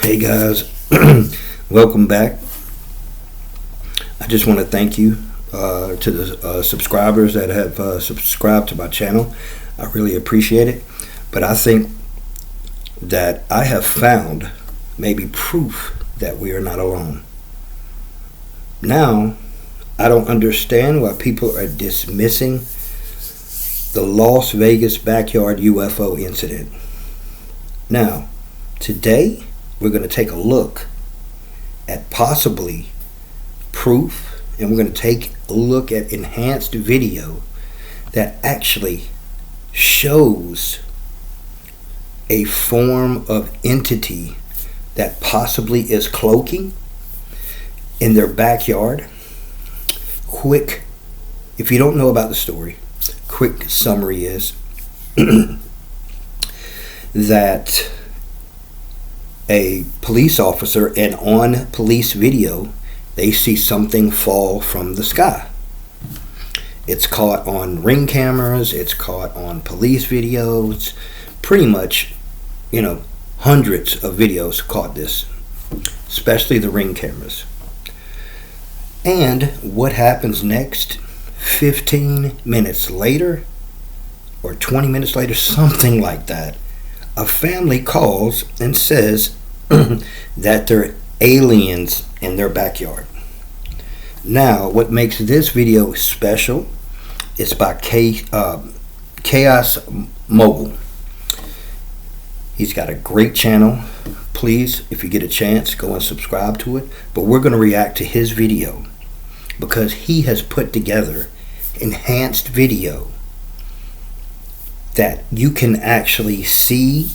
Hey guys, welcome back. I just want to thank you to the subscribers that have subscribed to my channel. I really appreciate it. But I think that I have found maybe proof that we are not alone. Now, I don't understand why people are dismissing the Las Vegas backyard UFO incident. Now, today, we're going to take a look at possibly proof, and we're going to take a look at enhanced video that actually shows a form of entity that possibly is cloaking in their backyard. Quick, if you don't know about the story, quick summary is that a police officer, and on police video they see something fall from the sky. It's caught on ring cameras, it's caught on police videos, pretty much, hundreds of videos caught this, especially the ring cameras. And what happens next? 15 minutes later or 20 minutes later, something like that, a family calls and says that there are aliens in their backyard. Now, what makes this video special is by chasemoggle. He's got a great channel. Please, if you get a chance, go and subscribe to it. But we're going to react to his video because he has put together enhanced video that you can actually see.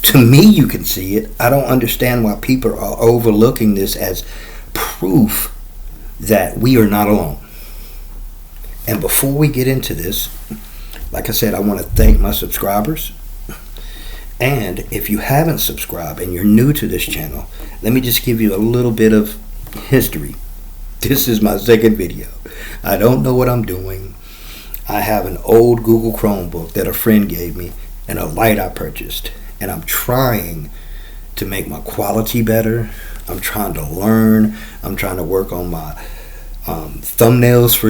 To me, you can see it. I don't understand why people are overlooking this as proof that we are not alone. And before we get into this, like I said, I want to thank my subscribers. And if you haven't subscribed and you're new to this channel, let me just give you a little bit of history. This is my second video. I don't know what I'm doing. I have an old Google Chromebook that a friend gave me and a light I purchased. And I'm trying to make my quality better. I'm trying to learn. I'm trying to work on my thumbnails for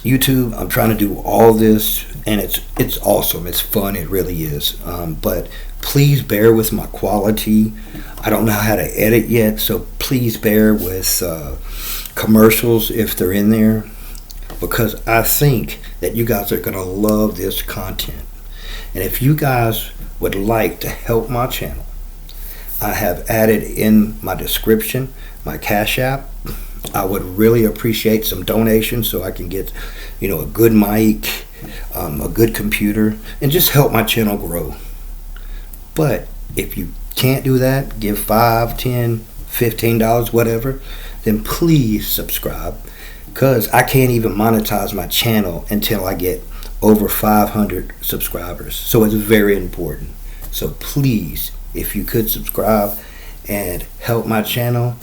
YouTube. I'm trying to do all this, and it's awesome. It's fun. It really is. But please bear with my quality. I don't know how to edit yet, so please bear with commercials if they're in there, because I think that you guys are going to love this content. And if you guys would like to help my channel, I have added in my description my Cash App. I would really appreciate some donations so I can get, a good mic, a good computer, and just help my channel grow. But if you can't do that, give $5, $10, $15, whatever, then please subscribe, because I can't even monetize my channel until I get over 500 subscribers. So it's very important. So please, if you could subscribe and help my channel,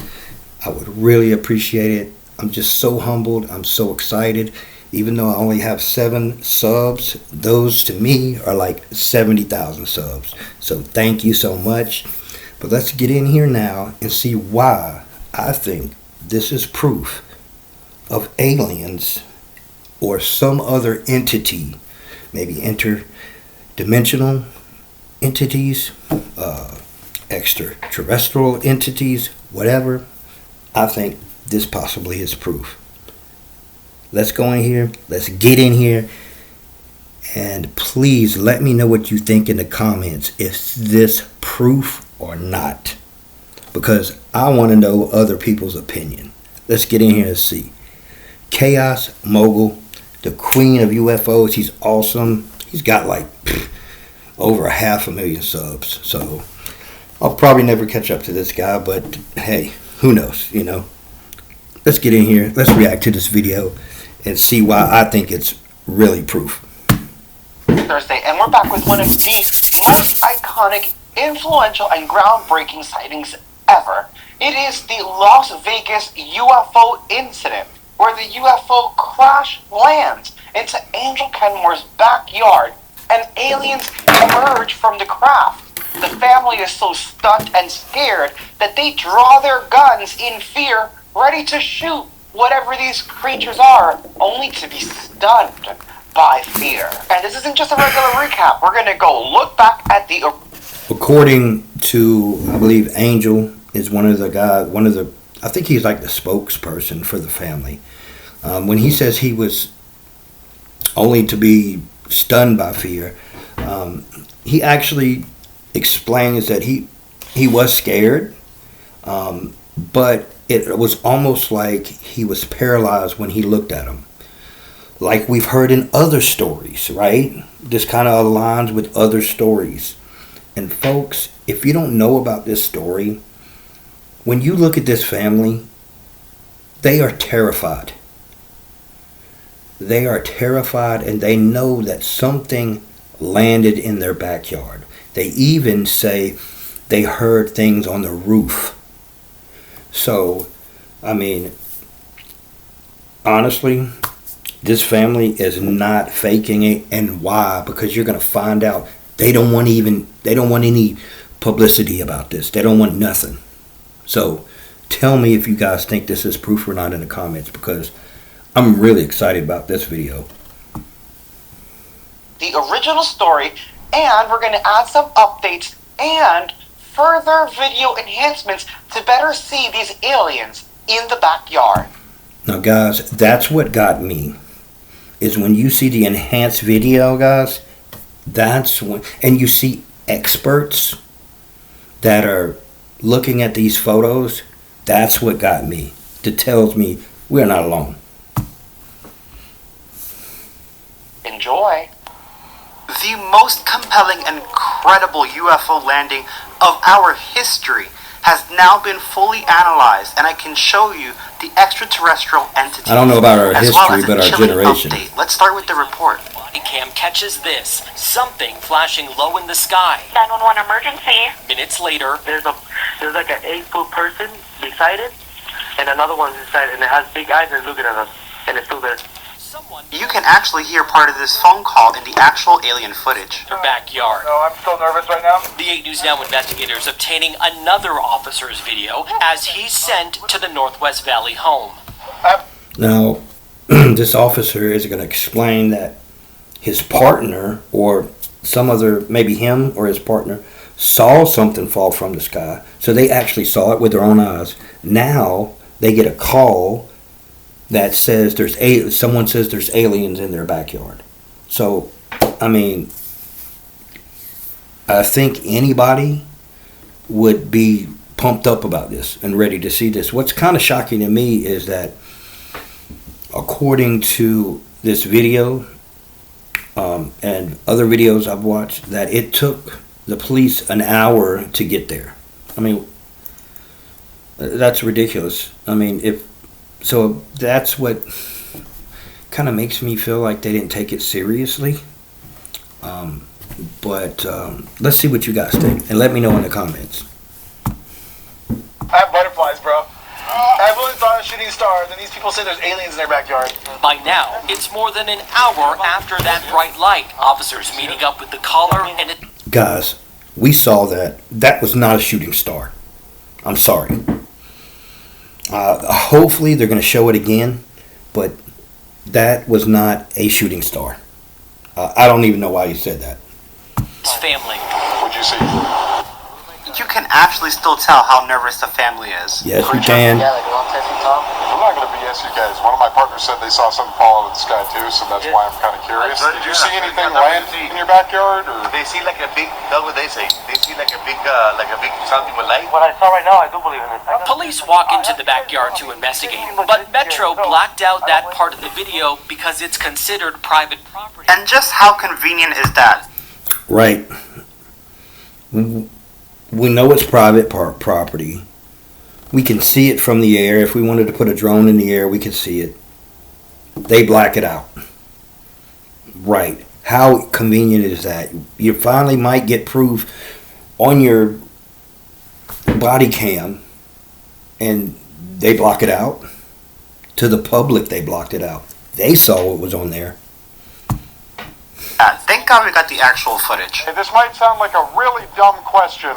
I would really appreciate it. I'm just so humbled. I'm so excited. Even though I only have 7 subs, those to me are like 70,000 subs. So thank you so much. But let's get in here now and see why I think this is proof of aliens or some other entity, maybe interdimensional entities, extraterrestrial entities, whatever. I think this possibly is proof. Let's go in here. Let's get in here. And please let me know what you think in the comments. Is this proof or not? Because I want to know other people's opinion. Let's get in here and see. chasemoggle, the queen of UFOs. He's awesome. He's got like over 500,000 subs. So I'll probably never catch up to this guy, but hey, who knows, Let's get in here. Let's react to this video and see why I think it's really proof. Thursday, and we're back with one of the most iconic, influential, and groundbreaking sightings ever. It is the Las Vegas UFO incident, where the UFO crash lands into Angel Kenmore's backyard and aliens emerge from the craft. The family is so stunned and scared that they draw their guns in fear, ready to shoot whatever these creatures are, only to be stunned by fear. And this isn't just a regular recap. We're going to go look back at the... According to, I believe, Angel is one of the, I think he's like the spokesperson for the family. When he says he was only to be stunned by fear, he actually explains that he was scared, but it was almost like he was paralyzed when he looked at him. Like we've heard in other stories, right? This kind of aligns with other stories. And folks, if you don't know about this story, when you look at this family, they are terrified. They are terrified, and they know that something landed in their backyard. They even say they heard things on the roof. So, I mean, honestly, this family is not faking it. And why? Because you're going to find out they don't want any publicity about this. They don't want nothing. So, tell me if you guys think this is proof or not in the comments, because I'm really excited about this video. The original story, and we're going to add some updates and further video enhancements to better see these aliens in the backyard. Now guys, that's what got me, is when you see the enhanced video, guys, that's when, and you see experts that are looking at these photos, that's what got me. That tells me we're not alone. Enjoy. The most compelling and credible UFO landing of our history has now been fully analyzed, and I can show you the extraterrestrial entity. I don't know about our history, but our generation. Update. Let's start with the report. Body cam catches this. Something flashing low in the sky. 911 emergency. Minutes later, There's like an 8-foot person beside it, and another one's inside, and it has big eyes and it's looking at us, and it's still there. someone You can actually hear part of this phone call in the actual alien footage. in their backyard. No, I'm still nervous right now. The 8 News Now investigators obtaining another officer's video as he's sent to the Northwest Valley home. Now, this officer is going to explain that his partner, or some other, maybe him or his partner, saw something fall from the sky. So they actually saw it with their own eyes. Now they get a call that says someone says there's aliens in their backyard. So, I mean, I think anybody would be pumped up about this and ready to see this. What's kind of shocking to me is that, according to this video and other videos I've watched, that it took the police an hour to get there. I mean, that's ridiculous. I mean, so that's what kind of makes me feel like they didn't take it seriously. But let's see what you guys think, and let me know in the comments. I have butterflies, bro. I've only thought of shooting stars, and these people say there's aliens in their backyard. By now, it's more than an hour after that bright light. Officers meeting up with the caller and it... Guys, we saw that. That was not a shooting star. I'm sorry. Hopefully they're going to show it again, but that was not a shooting star. I don't even know why you said that. his family. What'd you see? You can actually still tell how nervous the family is. Yes, we can. Yeah, like a long testing top. I'm not going to BS you guys. One of my partners said they saw something fall out of the sky too, so that's why I'm kind of curious. Did you see anything land in your backyard? Or? They see like a big, that's what they say. They see like a big something with light. What I saw right now, I do believe in it. Police walk into the backyard to investigate, but Metro blacked out that part of the video because it's considered private property. And just how convenient is that? Right. We know it's private property. We can see it from the air. If we wanted to put a drone in the air, we could see it. They black it out. Right. How convenient is that? You finally might get proof on your body cam, and they block it out. To the public, they blocked it out. They saw what was on there. Thank God we got the actual footage. Hey, this might sound like a really dumb question,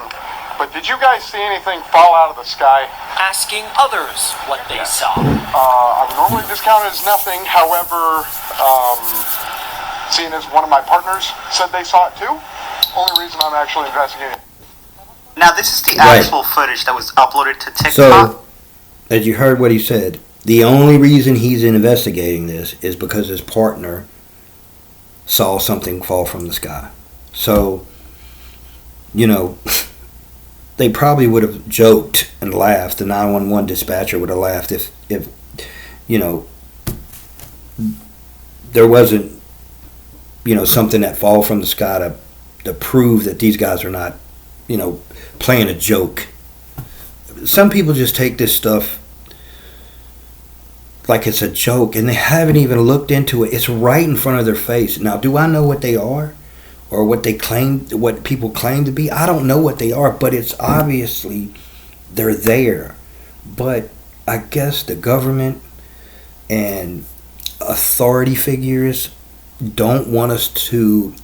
but did you guys see anything fall out of the sky? Asking others what they saw. I would normally discount it as nothing. However, seeing as one of my partners said they saw it too, only reason I'm actually investigating. Now, this is the Right. actual footage that was uploaded to TikTok. So, as you heard what he said, the only reason he's investigating this is because his partner saw something fall from the sky. So, you know, they probably would have joked and laughed. The 911 dispatcher would have laughed if you know, there wasn't, you know, something that fall from the sky to prove that these guys are not, you know, playing a joke. Some people just take this stuff like it's a joke, and they haven't even looked into it. It's right in front of their face. Now, do I know what they are, or what people claim to be? I don't know what they are, but it's obviously they're there. But I guess the government and authority figures don't want us to,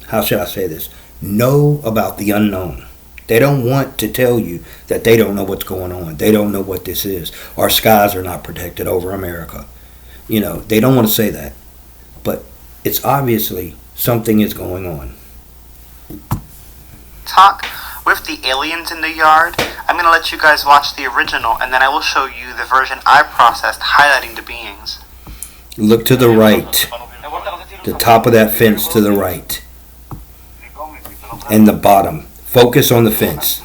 how should I say this, know about the unknown. They don't want to tell you that they don't know what's going on. They don't know what this is. Our skies are not protected over America. You know, they don't want to say that. But it's obviously something is going on. Talk with the aliens in the yard. I'm going to let you guys watch the original, and then I will show you the version I processed highlighting the beings. Look to the right. The top of that fence to the right. And the bottom. Focus on the fence.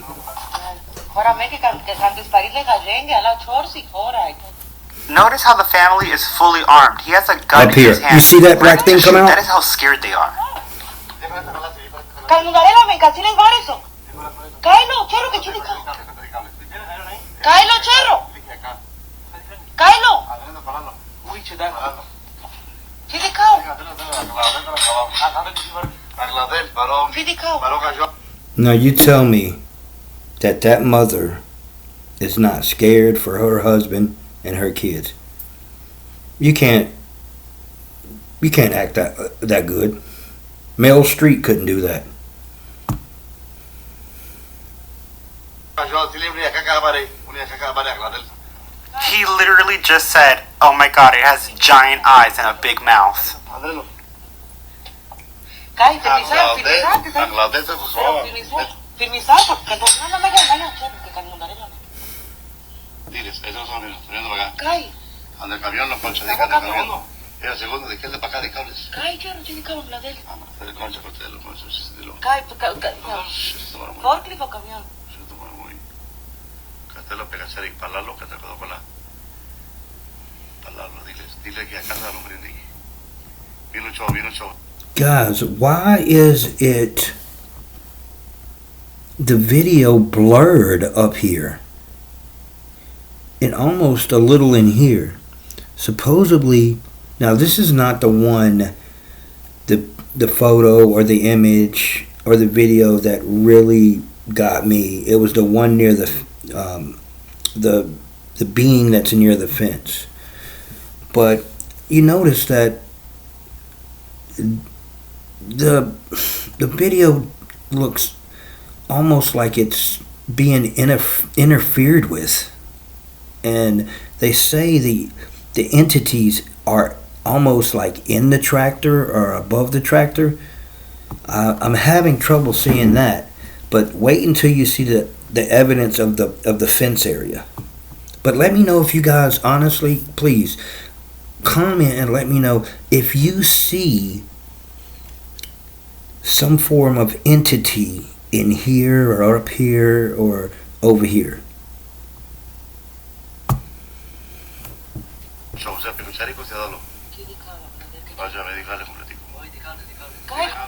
Notice how the family is fully armed. He has a gun Up in here. his hand. You see that black thing come out? That is how scared they are. Now you tell me that mother is not scared for her husband and her kids. You can't act that good. Mel Street couldn't do that. He literally just said, "Oh my God, it has giant eyes and a big mouth." Guys, why is it the video blurred up here and almost a little in here? Supposedly, now this is not the one, the photo or the image or the video that really got me. It was the one near the being that's near the fence. But you notice that the video looks almost like it's being interfered with, and they say the entities are almost like in the tractor or above the tractor. I'm having trouble seeing that, but wait until you see the evidence of the fence area. But let me know if you guys, honestly, please comment and let me know if you see some form of entity in here or up here or over here.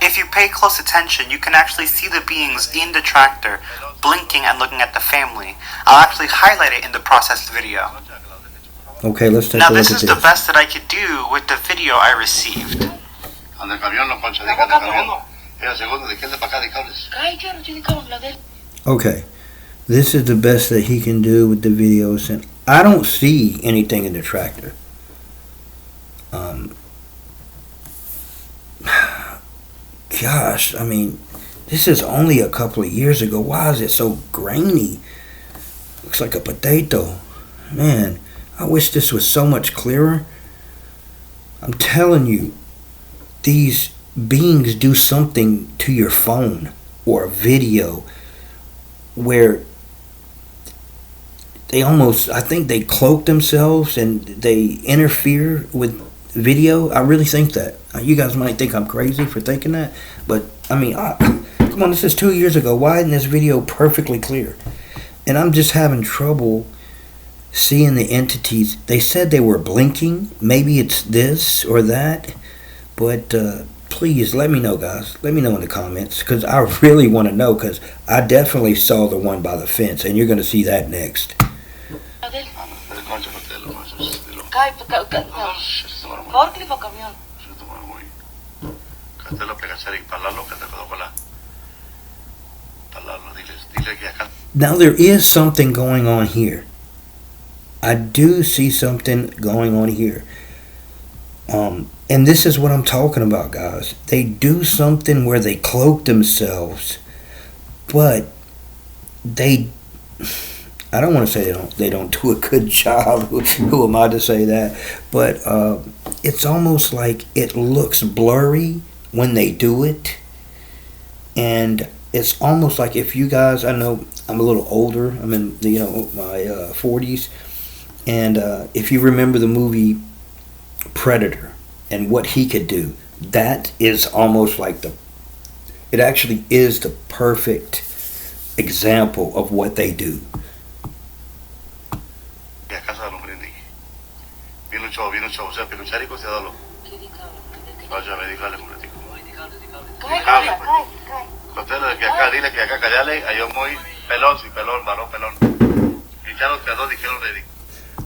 If you pay close attention, you can actually see the beings in the tractor blinking and looking at the family. I'll actually highlight it in the processed video. Okay, let's take a Now look at this this. is the best that I could do with the video I received. Okay, this is the best that he can do with the videos, and I don't see anything in the tractor. gosh, I mean, this is only a couple of years ago. Why is it so grainy? Looks like a potato. Man, I wish this was so much clearer. I'm telling you, these beings do something to your phone or a video where they almost, I think they cloak themselves and they interfere with video. I really think that. You guys might think I'm crazy for thinking that, but I mean, come on, this is 2 years ago. Why isn't this video perfectly clear? And I'm just having trouble seeing the entities. They said they were blinking. Maybe it's this or that, but please let me know, guys. Let me know in the comments, because I really want to know, because I definitely saw the one by the fence, and you're going to see that next. Now there is something going on here. I do see something going on here. And this is what I'm talking about, guys. They do something where they cloak themselves, but I don't want to say they don't do a good job. Who am I to say that? But it's almost like it looks blurry when they do it. And it's almost like, if you guys, I know I'm a little older. I'm in my 40s. And if you remember the movie Predator and what he could do, that is almost like it actually is the perfect example of what they do.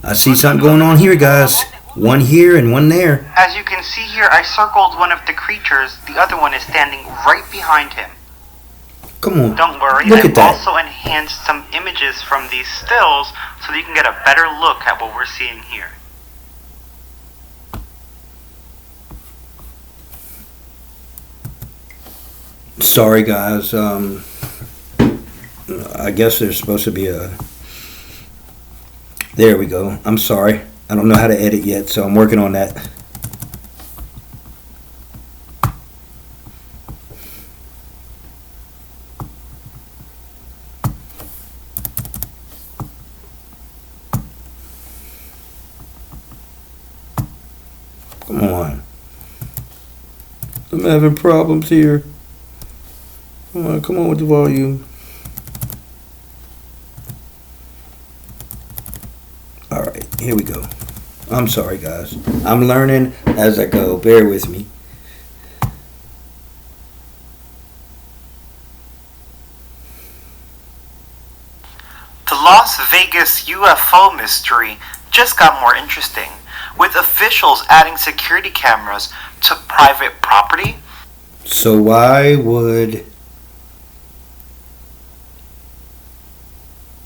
I see something going on here, guys. One here and one there. As you can see here, I circled one of the creatures. The other one is standing right behind him. Come on. Don't worry, Look at that. I've also enhanced some images from these stills so that you can get a better look at what we're seeing here. Sorry, guys. I guess there's supposed to be a... There we go. I'm sorry. I don't know how to edit yet, so I'm working on that. Come on. I'm having problems here. Come on with the volume. Alright, here we go. I'm sorry, guys. I'm learning as I go. Bear with me. The Las Vegas UFO mystery just got more interesting, with officials adding security cameras to private property. So why would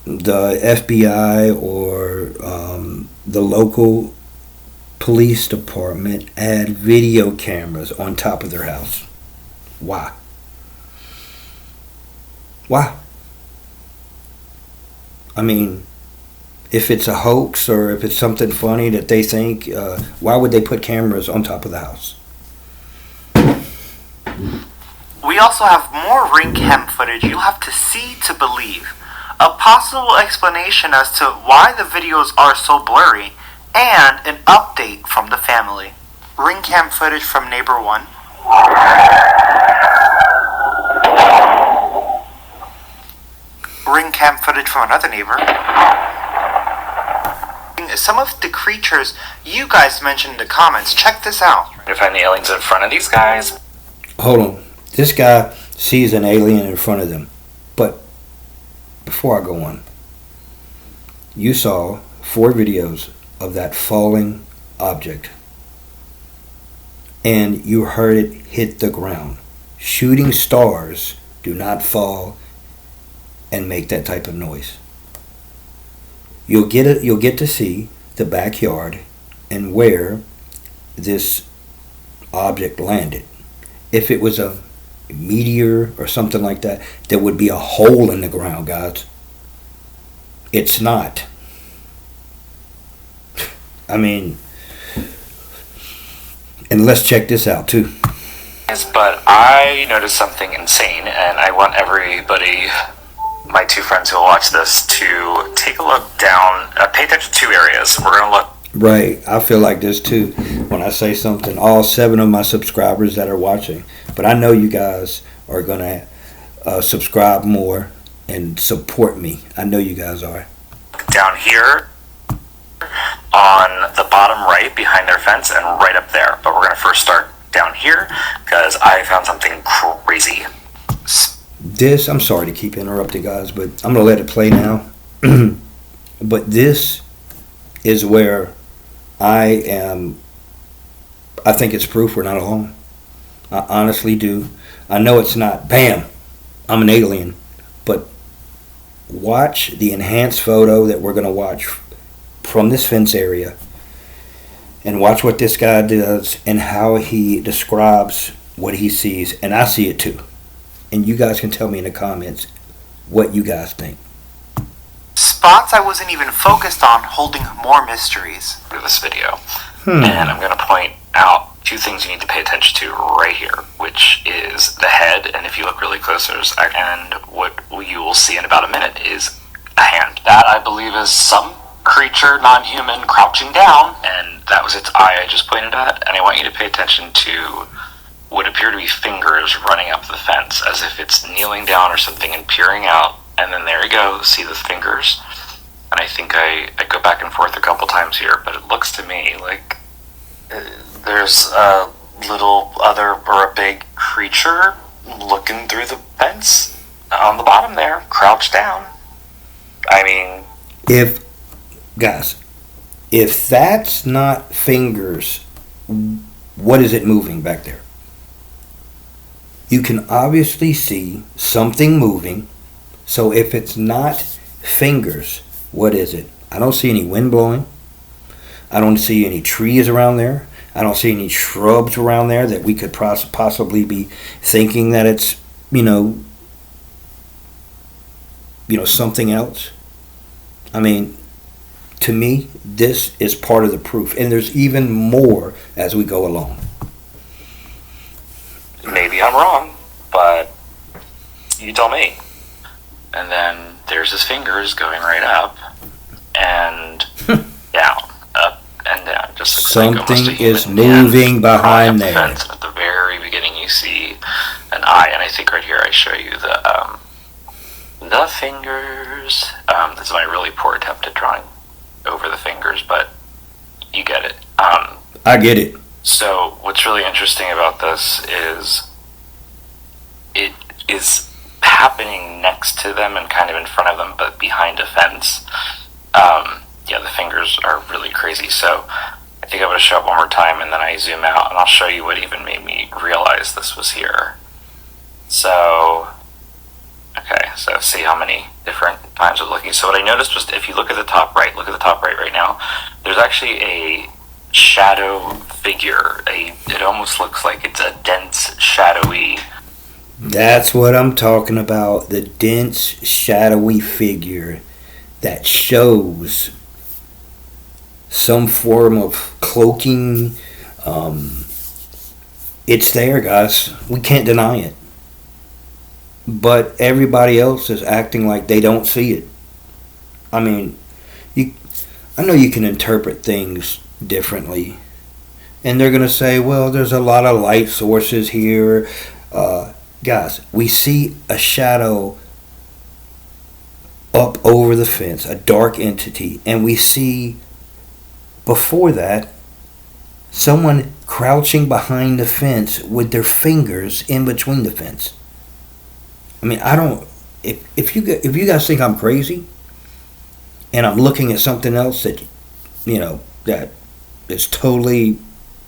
the FBI or the local police department add video cameras on top of their house? Why? Why? I mean, if it's a hoax or if it's something funny that they think, why would they put cameras on top of the house? We also have more ring cam footage you'll have to see to believe. A possible explanation as to why the videos are so blurry, and an update from the family. Ring cam footage from neighbor 1. Ring cam footage from another neighbor. Some of the creatures you guys mentioned in the comments, check this out. You find the aliens in front of these guys. Hold on. This guy sees an alien in front of them. But before I go on, you saw 4 videos of that falling object. And you heard it hit the ground. Shooting stars do not fall and make that type of noise. You'll get to see the backyard and where this object landed. If it was a meteor or something like that, there would be a hole in the ground, guys. It's not. I mean, and let's check this out too. But I noticed something insane, and I want everybody, my two friends who will watch this, to take a look down, pay attention to two areas. We're going to look. Right, I feel like this too when I say something. All 7 of my subscribers that are watching, but I know you guys are going to subscribe more and support me. I know you guys are. Down here on the bottom right behind their fence and right up there. But we're going to first start down here because I found something crazy. This, I'm sorry to keep interrupting, guys, but I'm going to let it play now. But this is where I think it's proof we're not alone. I honestly do. I know it's not, bam, I'm an alien. But watch the enhanced photo that we're going to watch from this fence area. And watch what this guy does and how he describes what he sees. And I see it too. And you guys can tell me in the comments what you guys think. Spots I wasn't even focused on holding more mysteries. For this video. And I'm going to point out 2 things you need to pay attention to right here, which is the head, and if you look really close, and what you will see in about a minute is a hand. That, I believe, is some creature, non-human, crouching down, and that was its eye I just pointed at. And I want you to pay attention to what appear to be fingers running up the fence, as if it's kneeling down or something and peering out. And then there you go, see the fingers. And I think I go back and forth a couple times here, but it looks to me like there's a little other, or a big creature looking through the fence on the bottom there, crouched down. I mean, if that's not fingers, what is it moving back there? You can obviously see something moving. So if it's not fingers, what is it? I don't see any wind blowing. I don't see any trees around there. I don't see any shrubs around there that we could possibly be thinking that it's, something else. I mean, to me, this is part of the proof. And there's even more as we go along. Maybe I'm wrong, but you tell me. And then there's his fingers going right up and down, up and down. Just something is moving behind there. Fence. At the very beginning, you see an eye, and I think right here I show you the fingers. This is my really poor attempt at drawing over the fingers, but you get it. I get it. So what's really interesting about this is it is happening next to them and kind of in front of them, but behind a fence. The fingers are really crazy. So I think I'm going to show it one more time, and then I zoom out, and I'll show you what even made me realize this was here. So, okay, so see how many different times I was looking. So what I noticed was, if you look at the top right, right now, there's actually a shadow figure. It almost looks like it's a dense, shadowy. That's what I'm talking about. The dense, shadowy figure that shows some form of cloaking. It's there, guys. We can't deny it. But everybody else is acting like they don't see it. I mean, I know you can interpret things differently. And they're going to say, well, there's a lot of light sources here. Guys, we see a shadow up over the fence, a dark entity, and we see before that someone crouching behind the fence with their fingers in between the fence. I mean, I don't. If you guys think I'm crazy, and I'm looking at something else that that is totally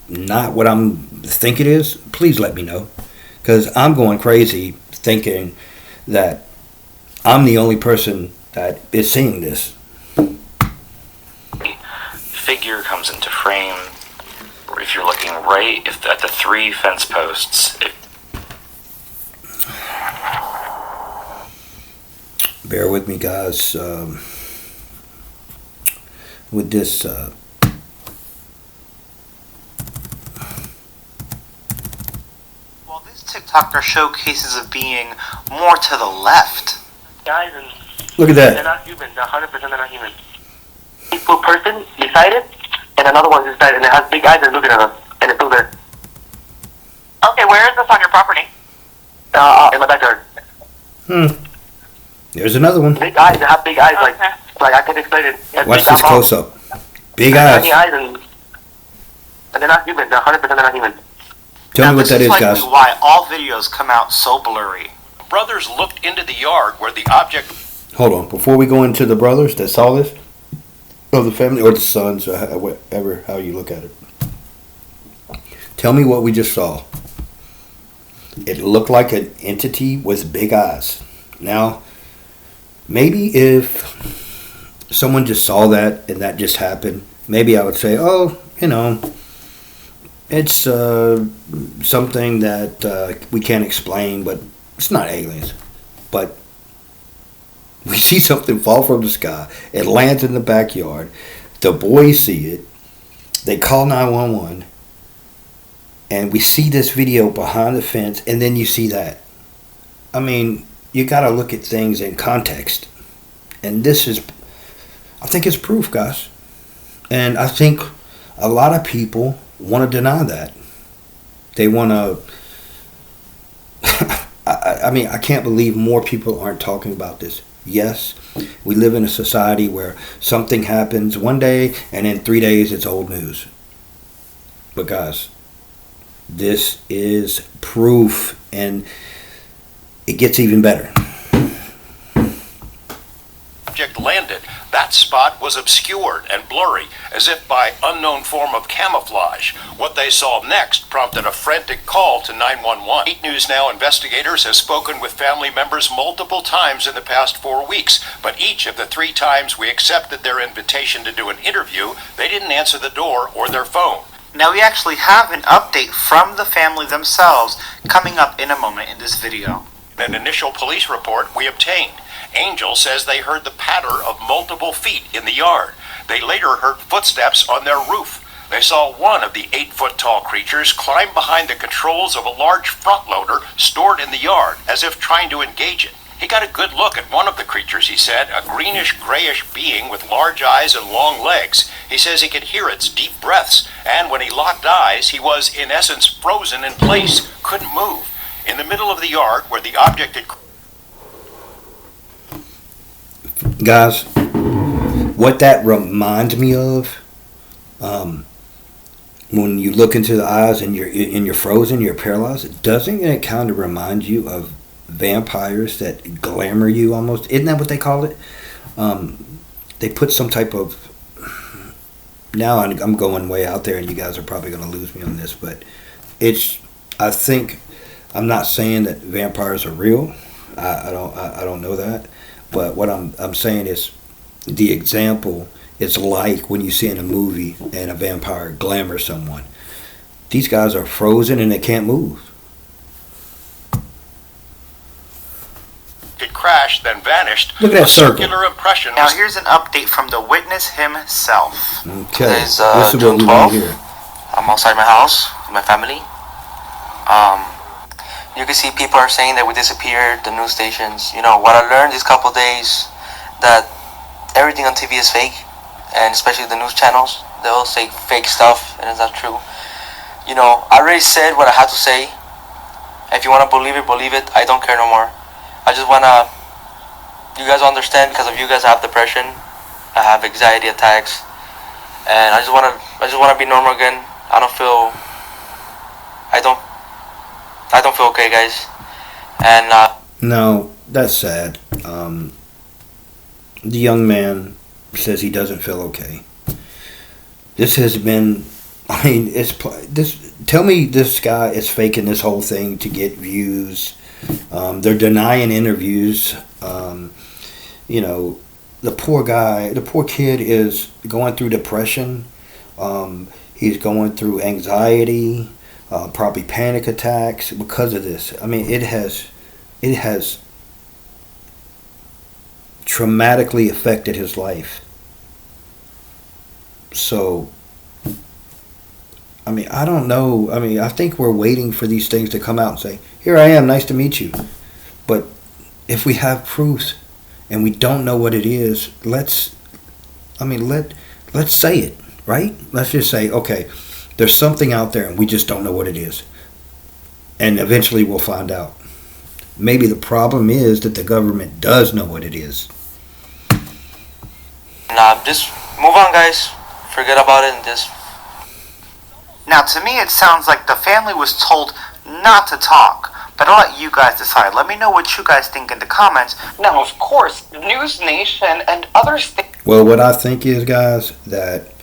not what I'm think it is, please let me know. Because I'm going crazy thinking that I'm the only person that is seeing this. Figure comes into frame. If you're looking right, at the 3 fence posts, bear with me, guys. With this. Well, this TikToker showcases of being more to the left. Guys, and Look at they're that. not human. They're 100% they're not human. 8-foot person beside it, and another one beside it, and it has big eyes and looking at us, and it's still there. Okay, where is this on your property? In my backyard. There's another one. Big eyes. They have big eyes. Like I can explain it. It has Watch big this eyeballs, close up. Big tiny eyes. eyes, and they're not human. They're 100% they're not human. Tell me what this that is, likely guys. why all videos come out so blurry. Brothers looked into the yard where the object Hold on. Before we go into the brothers that saw this, or the family, or the sons, or whatever, how you look at it. Tell me what we just saw. It looked like an entity with big eyes. Now, maybe if someone just saw that and that just happened, maybe I would say, oh, it's something that we can't explain, but it's not aliens. But we see something fall from the sky. It lands in the backyard. The boys see it. They call 911. And we see this video behind the fence, and then you see that. I mean, you got to look at things in context. And this is, I think it's proof, guys. And I think a lot of people want to deny that. They want to, I mean, I can't believe more people aren't talking about this. Yes, we live in a society where something happens one day, and in 3 days it's old news. But guys, this is proof, and it gets even better. object landed, that spot was obscured and blurry, as if by unknown form of camouflage. What they saw next prompted a frantic call to 911. 8 News Now investigators have spoken with family members multiple times in the past 4 weeks, but each of the 3 times we accepted their invitation to do an interview, they didn't answer the door or their phone. Now we actually have an update from the family themselves coming up in a moment in this video. An initial police report we obtained. Angel says they heard the patter of multiple feet in the yard. They later heard footsteps on their roof. They saw one of the 8-foot-tall creatures climb behind the controls of a large front loader stored in the yard, as if trying to engage it. He got a good look at one of the creatures, he said, a greenish-grayish being with large eyes and long legs. He says he could hear its deep breaths, and when he locked eyes, he was, in essence, frozen in place, couldn't move. In the middle of the yard where the object had... Guys, what that reminds me of, when you look into the eyes and you're frozen, you're paralyzed, doesn't it kind of remind you of vampires that glamour you almost? Isn't that what they call it? They put some type of... Now I'm going way out there and you guys are probably going to lose me on this, but it's... I think... I'm not saying that vampires are real. I don't know that. But what I'm saying is the example is like when you see in a movie and a vampire glamour someone. These guys are frozen and they can't move. It crashed, then vanished. Look at that a circle. circular impression Now was... here's an update from the witness himself. Okay, Today's, this is what June we want to 12th. hear. I'm outside my house with my family. You can see people are saying that we disappeared, the news stations. You know, what I learned these couple days, that everything on TV is fake, and especially the news channels. They all say fake stuff, and it's not true. You know, I already said what I had to say. If you want to believe it, I don't care no more. I just want to, you guys understand, because of you guys I have depression, I have anxiety attacks, and I just want to be normal again. I don't feel okay, guys. And No, that's sad. The young man says he doesn't feel okay. This has been... I mean, it's this. Tell me this guy is faking this whole thing to get views. They're denying interviews. You know, the poor guy, the poor kid is going through depression. He's going through anxiety, probably panic attacks because of this. I mean, it has traumatically affected his life. So, I mean, I don't know. I mean, I think we're waiting for these things to come out and say, here I am, nice to meet you. But if we have proofs and we don't know what it is, let's say it, right? Let's just say, okay, there's something out there and we just don't know what it is. And eventually we'll find out. Maybe the problem is that the government does know what it is. Nah, just move on, guys. Forget about it and just... Now, to me, it sounds like the family was told not to talk. But I'll let you guys decide. Let me know what you guys think in the comments. Now, of course, News Nation and other states... Well, what I think is, guys, that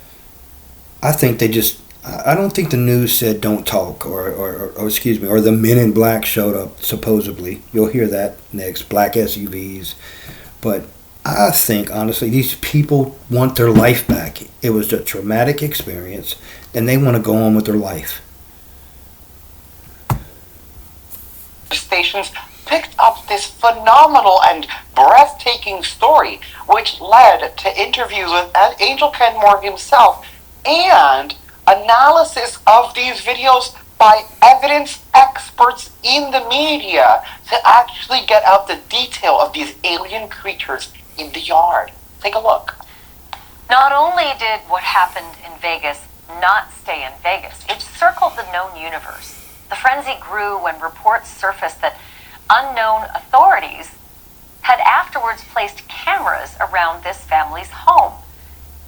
I think they just... I don't think the news said don't talk, or excuse me, or the men in black showed up, supposedly. You'll hear that next, black SUVs. But I think, honestly, these people want their life back. It was a traumatic experience, and they want to go on with their life. Stations picked up this phenomenal and breathtaking story, which led to interviews with Angel Kenmore himself and analysis of these videos by evidence experts in the media to actually get out the detail of these alien creatures in the yard. Take a look. Not only did what happened in Vegas not stay in Vegas, it circled the known universe. The frenzy grew when reports surfaced that unknown authorities had afterwards placed cameras around this family's home.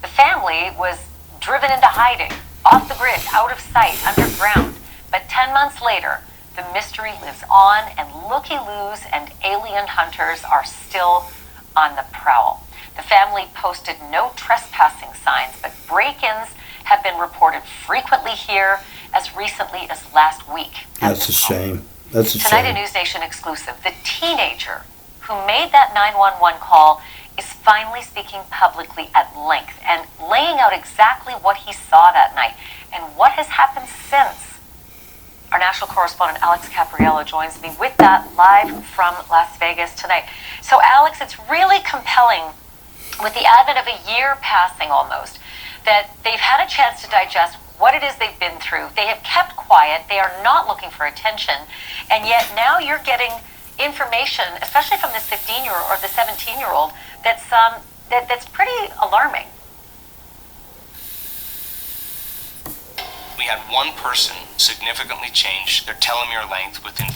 The family was driven into hiding, off the grid, out of sight, underground. But 10 months later, the mystery lives on, and looky-loos and alien hunters are still on the prowl. The family posted no trespassing signs, but break-ins have been reported frequently here as recently as last week. That's a shame. That's a shame. Tonight, a News Nation exclusive. The teenager who made that 911 call is finally speaking publicly at length and laying out exactly what he saw that night and what has happened since. Our national correspondent Alex Capriello joins me with that live from Las Vegas tonight. So Alex, it's really compelling with the advent of a year passing almost that they've had a chance to digest what it is they've been through. They have kept quiet. They are not looking for attention. And yet now you're getting information, especially from this 15-year-old or the 17-year-old, that's pretty alarming. We had one person significantly change their telomere length within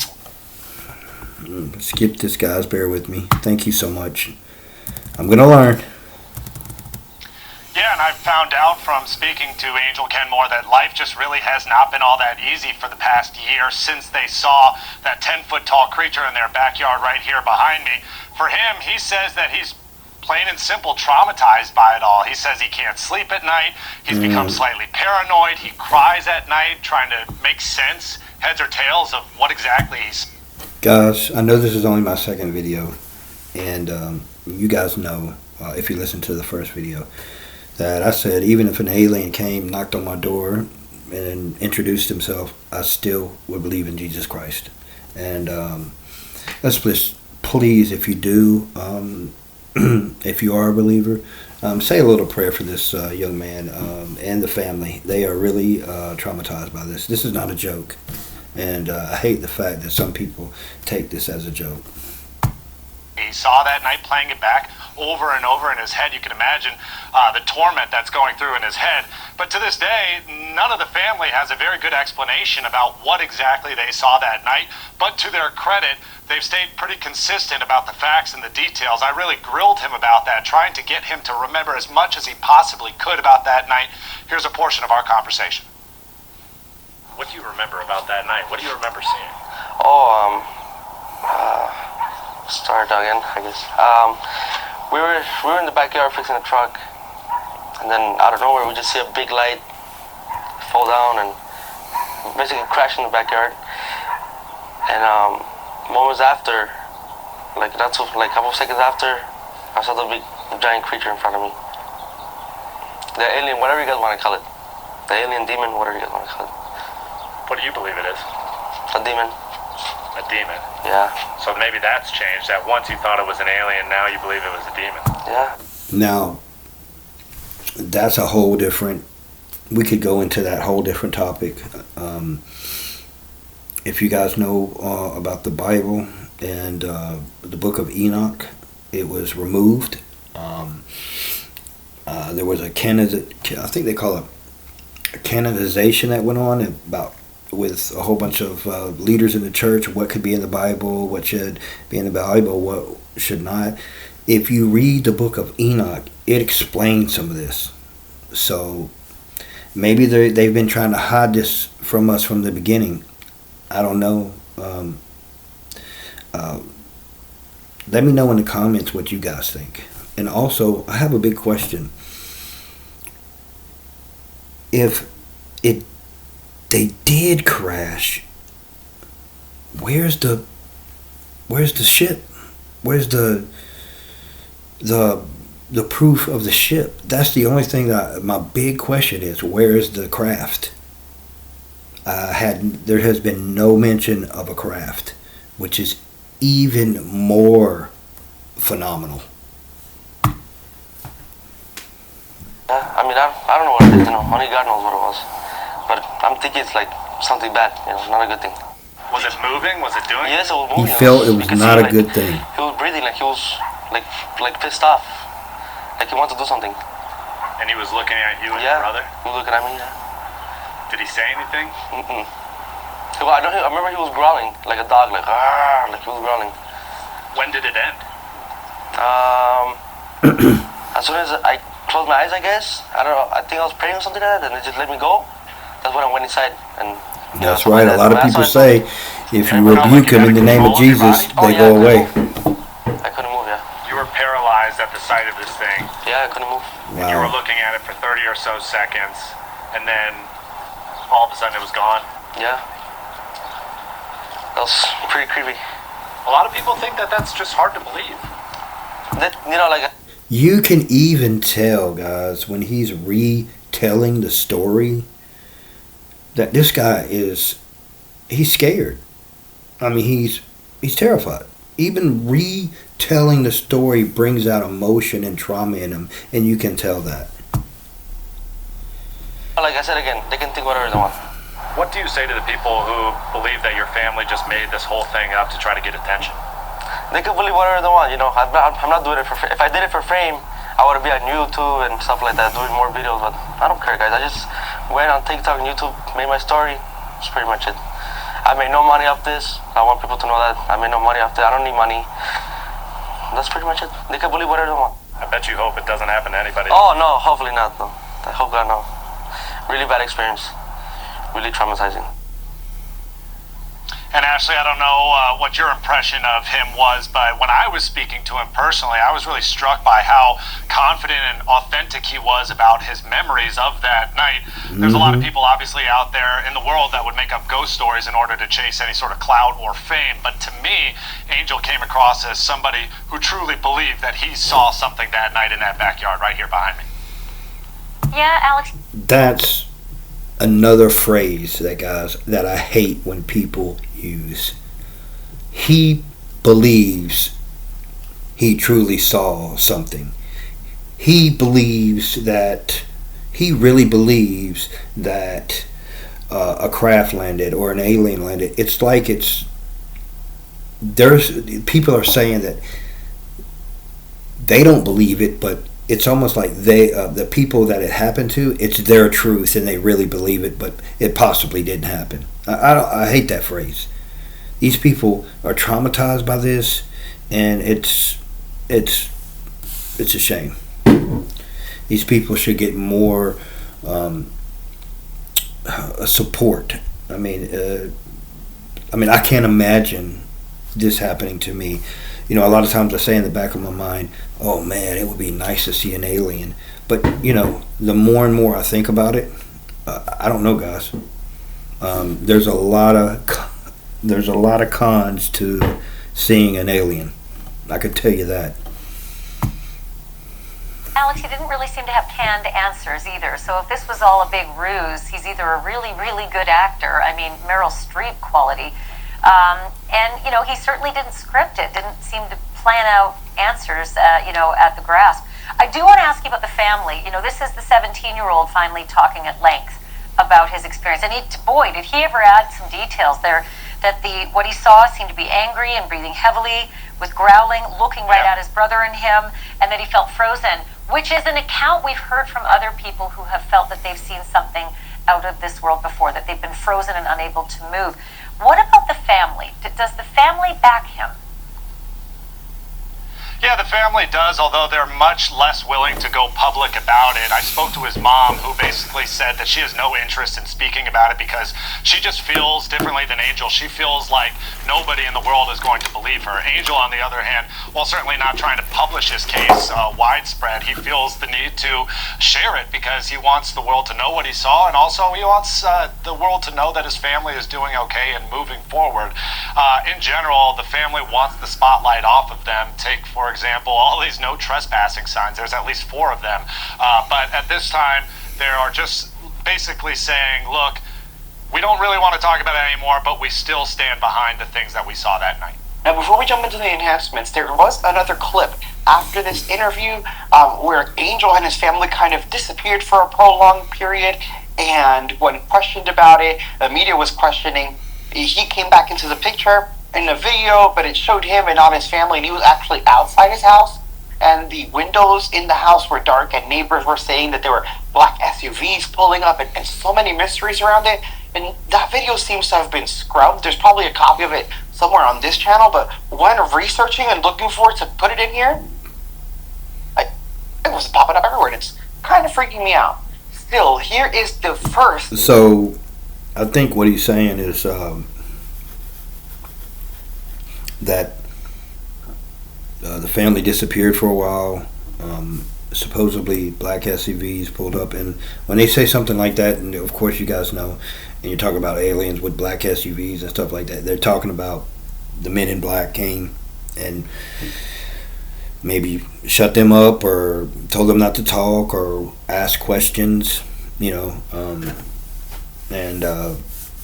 4. Skip this, guys. Bear with me. Thank you so much. I'm going to learn. Yeah, and I've found out from speaking to Angel Kenmore that life just really has not been all that easy for the past year since they saw that 10-foot tall creature in their backyard right here behind me. For him, he says that he's plain and simple traumatized by it all. He says he can't sleep at night. He's become slightly paranoid. He cries at night trying to make sense, heads or tails, of what exactly he's... Guys, I know this is only my second video, and you guys know, if you listen to the first video, that I said even if an alien came, knocked on my door, and introduced himself, I still would believe in Jesus Christ. And let's just, please, if you do, if you are a believer, say a little prayer for this young man and the family. They are really traumatized by this. This is not a joke. And I hate the fact that some people take this as a joke. He saw that night, playing it back over and over in his head. You can imagine the torment that's going through in his head. But to this day, none of the family has a very good explanation about what exactly they saw that night. But to their credit, they've stayed pretty consistent about the facts and the details. I really grilled him about that, trying to get him to remember as much as he possibly could about that night. Here's a portion of our conversation. What do you remember about that night? What do you remember seeing? Start again, I guess. We were in the backyard fixing a truck, and then out of nowhere we just see a big light fall down and basically crash in the backyard. And moments after, like a couple of seconds after, I saw the big giant creature in front of me. The alien, whatever you guys want to call it. The alien demon, whatever you guys want to call it. What do you believe it is? A demon. A demon. Yeah. So maybe that's changed. That once you thought it was an alien, now you believe it was a demon. Yeah. Now, that's a whole different. We could go into that whole different topic. If you guys know about the Bible and the Book of Enoch, it was removed. There was I think they call it a canonization that went on about with a whole bunch of leaders in the church. What could be in the Bible? What should be in the Bible? What should not? If you read the Book of Enoch, it explains some of this. So maybe they've been trying to hide this from us from the beginning. I don't know. Let me know in the comments what you guys think. And also, I have a big question. If they did crash, where's the ship? Where's the proof of the ship? That's the only thing my big question is, where is the craft? There has been no mention of a craft, which is even more phenomenal. I mean, I don't know what it is, only God knows what it was. But I'm thinking it's like something bad, not a good thing. Was it moving? Was it doing? Yes, it was He moving. felt it was not a good thing. He was breathing like he was like pissed off, like he wanted to do something. And he was looking at you and Yeah. your brother? He was looking at me. Yeah. Did he say anything? Mm-mm. I remember he was growling like a dog, like he was growling. When did it end? As soon as I closed my eyes, I guess. I don't know. I think I was praying or something like that, and it just let me go. That's when I went inside. And that's right. A lot of people say if you rebuke them in the name of Jesus, they go away. I couldn't move, yeah. You were paralyzed at the sight of this thing. Yeah, I couldn't move. And you were looking at it for 30 or so seconds, and then all of a sudden it was gone. Yeah. That was pretty creepy. A lot of people think that that's just hard to believe. You can even tell, guys, when he's retelling the story, that this guy he's scared. I mean, he's terrified. Even retelling the story brings out emotion and trauma in him, and you can tell that. Like I said again, they can think whatever they want. What do you say to the people who believe that your family just made this whole thing up to try to get attention? They can believe whatever they want, I'm not doing it for if I did it for fame, I would be on YouTube and stuff like that, doing more videos, but I don't care, guys. I just went on TikTok and YouTube, made my story. That's pretty much it. I made no money off this. I want people to know that I made no money off this. I don't need money. That's pretty much it. They can believe whatever they want. I bet you hope it doesn't happen to anybody. Oh, no, hopefully not, though. I hope God, no. Really bad experience. Really traumatizing. And Ashley, I don't know what your impression of him was, but when I was speaking to him personally, I was really struck by how confident and authentic he was about his memories of that night. There's a lot of people obviously out there in the world that would make up ghost stories in order to chase any sort of clout or fame, but to me, Angel came across as somebody who truly believed that he saw something that night in that backyard right here behind me. Yeah, Alex. That's another phrase that I hate when people use. He believes he truly saw something. He really believes that a craft landed or an alien landed. It's like people are saying that they don't believe it, but it's almost like the people that it happened to, it's their truth and they really believe it, but it possibly didn't happen. I hate that phrase. These people are traumatized by this, and it's a shame. These people should get more support. I mean, I can't imagine this happening to me. A lot of times I say in the back of my mind, oh man, it would be nice to see an alien. But, the more and more I think about it, I don't know, guys. There's a lot of cons to seeing an alien. I could tell you that. Alex, he didn't really seem to have canned answers either. So if this was all a big ruse, he's either a really, really good actor, I mean, Meryl Streep quality, And, you know, he certainly didn't script it, didn't seem to plan out answers, you know, at the grasp. I do want to ask you about the family. You know, this is the 17-year-old finally talking at length about his experience. And boy, did he ever add some details there, that what he saw seemed to be angry and breathing heavily, with growling, looking right at his brother and him, and that he felt frozen, which is an account we've heard from other people who have felt that they've seen something out of this world before, that they've been frozen and unable to move. What about the family? Does the family back him? Yeah, the family does, although they're much less willing to go public about it. I spoke to his mom, who basically said that she has no interest in speaking about it because she just feels differently than Angel. She feels like nobody in the world is going to believe her. Angel, on the other hand, while certainly not trying to publish his case widespread, he feels the need to share it because he wants the world to know what he saw, and also he wants the world to know that his family is doing okay and moving forward. In general, the family wants the spotlight off of them. Take, for example, all these no trespassing signs. There's at least 4 of them. But at this time, they are just basically saying, look, we don't really want to talk about it anymore, but we still stand behind the things that we saw that night. Now, before we jump into the enhancements, there was another clip after this interview where Angel and his family kind of disappeared for a prolonged period, and when questioned about it, the media was questioning, he came back into the picture in the video, but it showed him and not his family, and he was actually outside his house, and the windows in the house were dark, and neighbors were saying that there were black SUVs pulling up, and so many mysteries around it. And that video seems to have been scrubbed. There's probably a copy of it somewhere on this channel, but when researching and looking for it to put it in here, it was popping up everywhere, and it's kind of freaking me out. Still, here is the first. So I think what he's saying is that the family disappeared for a while. Supposedly black SUVs pulled up, and when they say something like that, and of course you guys know, and you're talking about aliens with black SUVs and stuff like that, they're talking about the men in black came and maybe shut them up or told them not to talk or ask questions, you know, and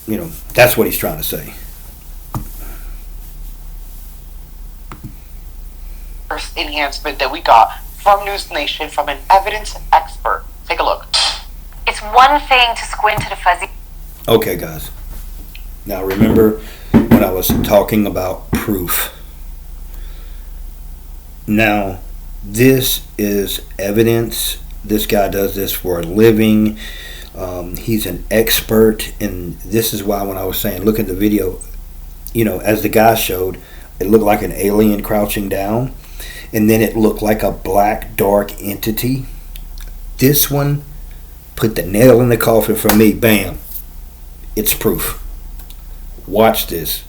you know, that's what he's trying to say. First enhancement that we got from News Nation from an evidence expert. Take a look. It's one thing to squint at a fuzzy. Okay, guys. Now remember when I was talking about proof. Now, this is evidence. This guy does this for a living. He's an expert, and this is why when I was saying, look at the video, you know, as the guy showed, it looked like an alien crouching down, and then it looked like a black, dark entity. This one put the nail in the coffin for me. Bam. It's proof. Watch this.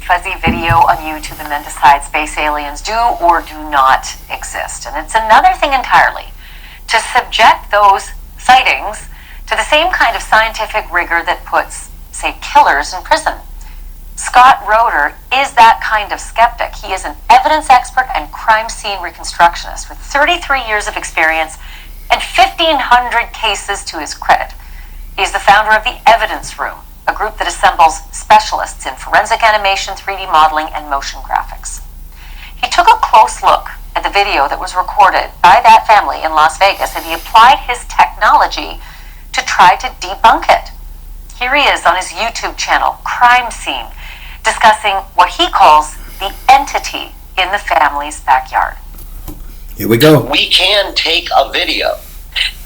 Fuzzy video on YouTube and then decide space aliens do or do not exist. And it's another thing entirely to subject those sightings to the same kind of scientific rigor that puts, say, killers in prison. Scott Roeder is that kind of skeptic. He is an evidence expert and crime scene reconstructionist with 33 years of experience and 1,500 cases to his credit. He is the founder of the Evidence Room, a group that assembles specialists in forensic animation, 3D modeling, and motion graphics. He took a close look at the video that was recorded by that family in Las Vegas, and he applied his technology to try to debunk it. Here he is on his YouTube channel, Crime Scene, discussing what he calls the entity in the family's backyard. Here we go. We can take a video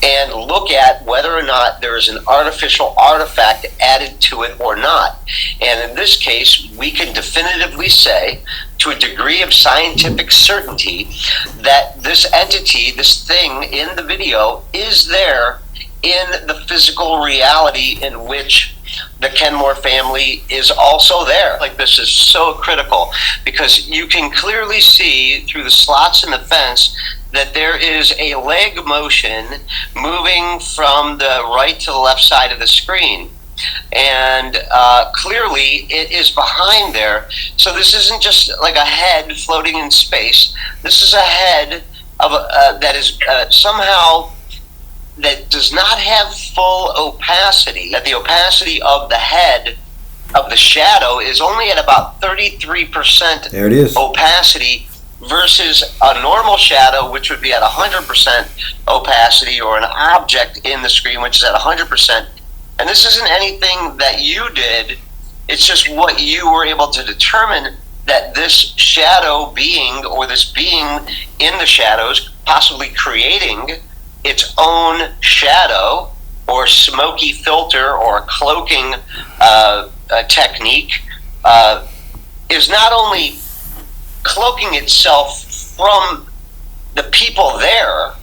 and look at whether or not there is an artificial artifact added to it or not. And in this case, we can definitively say, to a degree of scientific certainty, that this entity, this thing in the video, is there in the physical reality in which the Kenmore family is also there. Like, this is so critical because you can clearly see through the slots in the fence that there is a leg motion moving from the right to the left side of the screen. And clearly it is behind there. So this isn't just like a head floating in space. This is a head of that is somehow that does not have full opacity, that the opacity of the head of the shadow is only at about 33% There it is. opacity versus a normal shadow, which would be at 100% opacity, or an object in the screen, which is at 100%. And this isn't anything that you did. It's just what you were able to determine, that this shadow being, or this being in the shadows, possibly creating its own shadow or smoky filter or cloaking technique, is not only cloaking itself from the people there,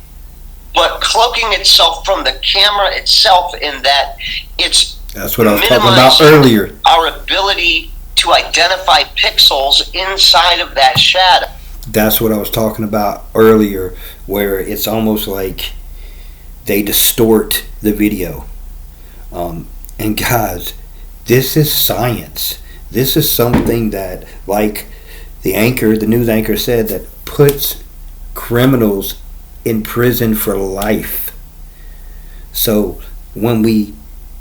but cloaking itself from the camera itself, in that it's That's what I was talking about earlier. our ability to identify pixels inside of that shadow. That's what I was talking about earlier, where it's almost like they distort the video. And guys, this is science. This is something that, like the news anchor said, that puts criminals in prison for life. So when we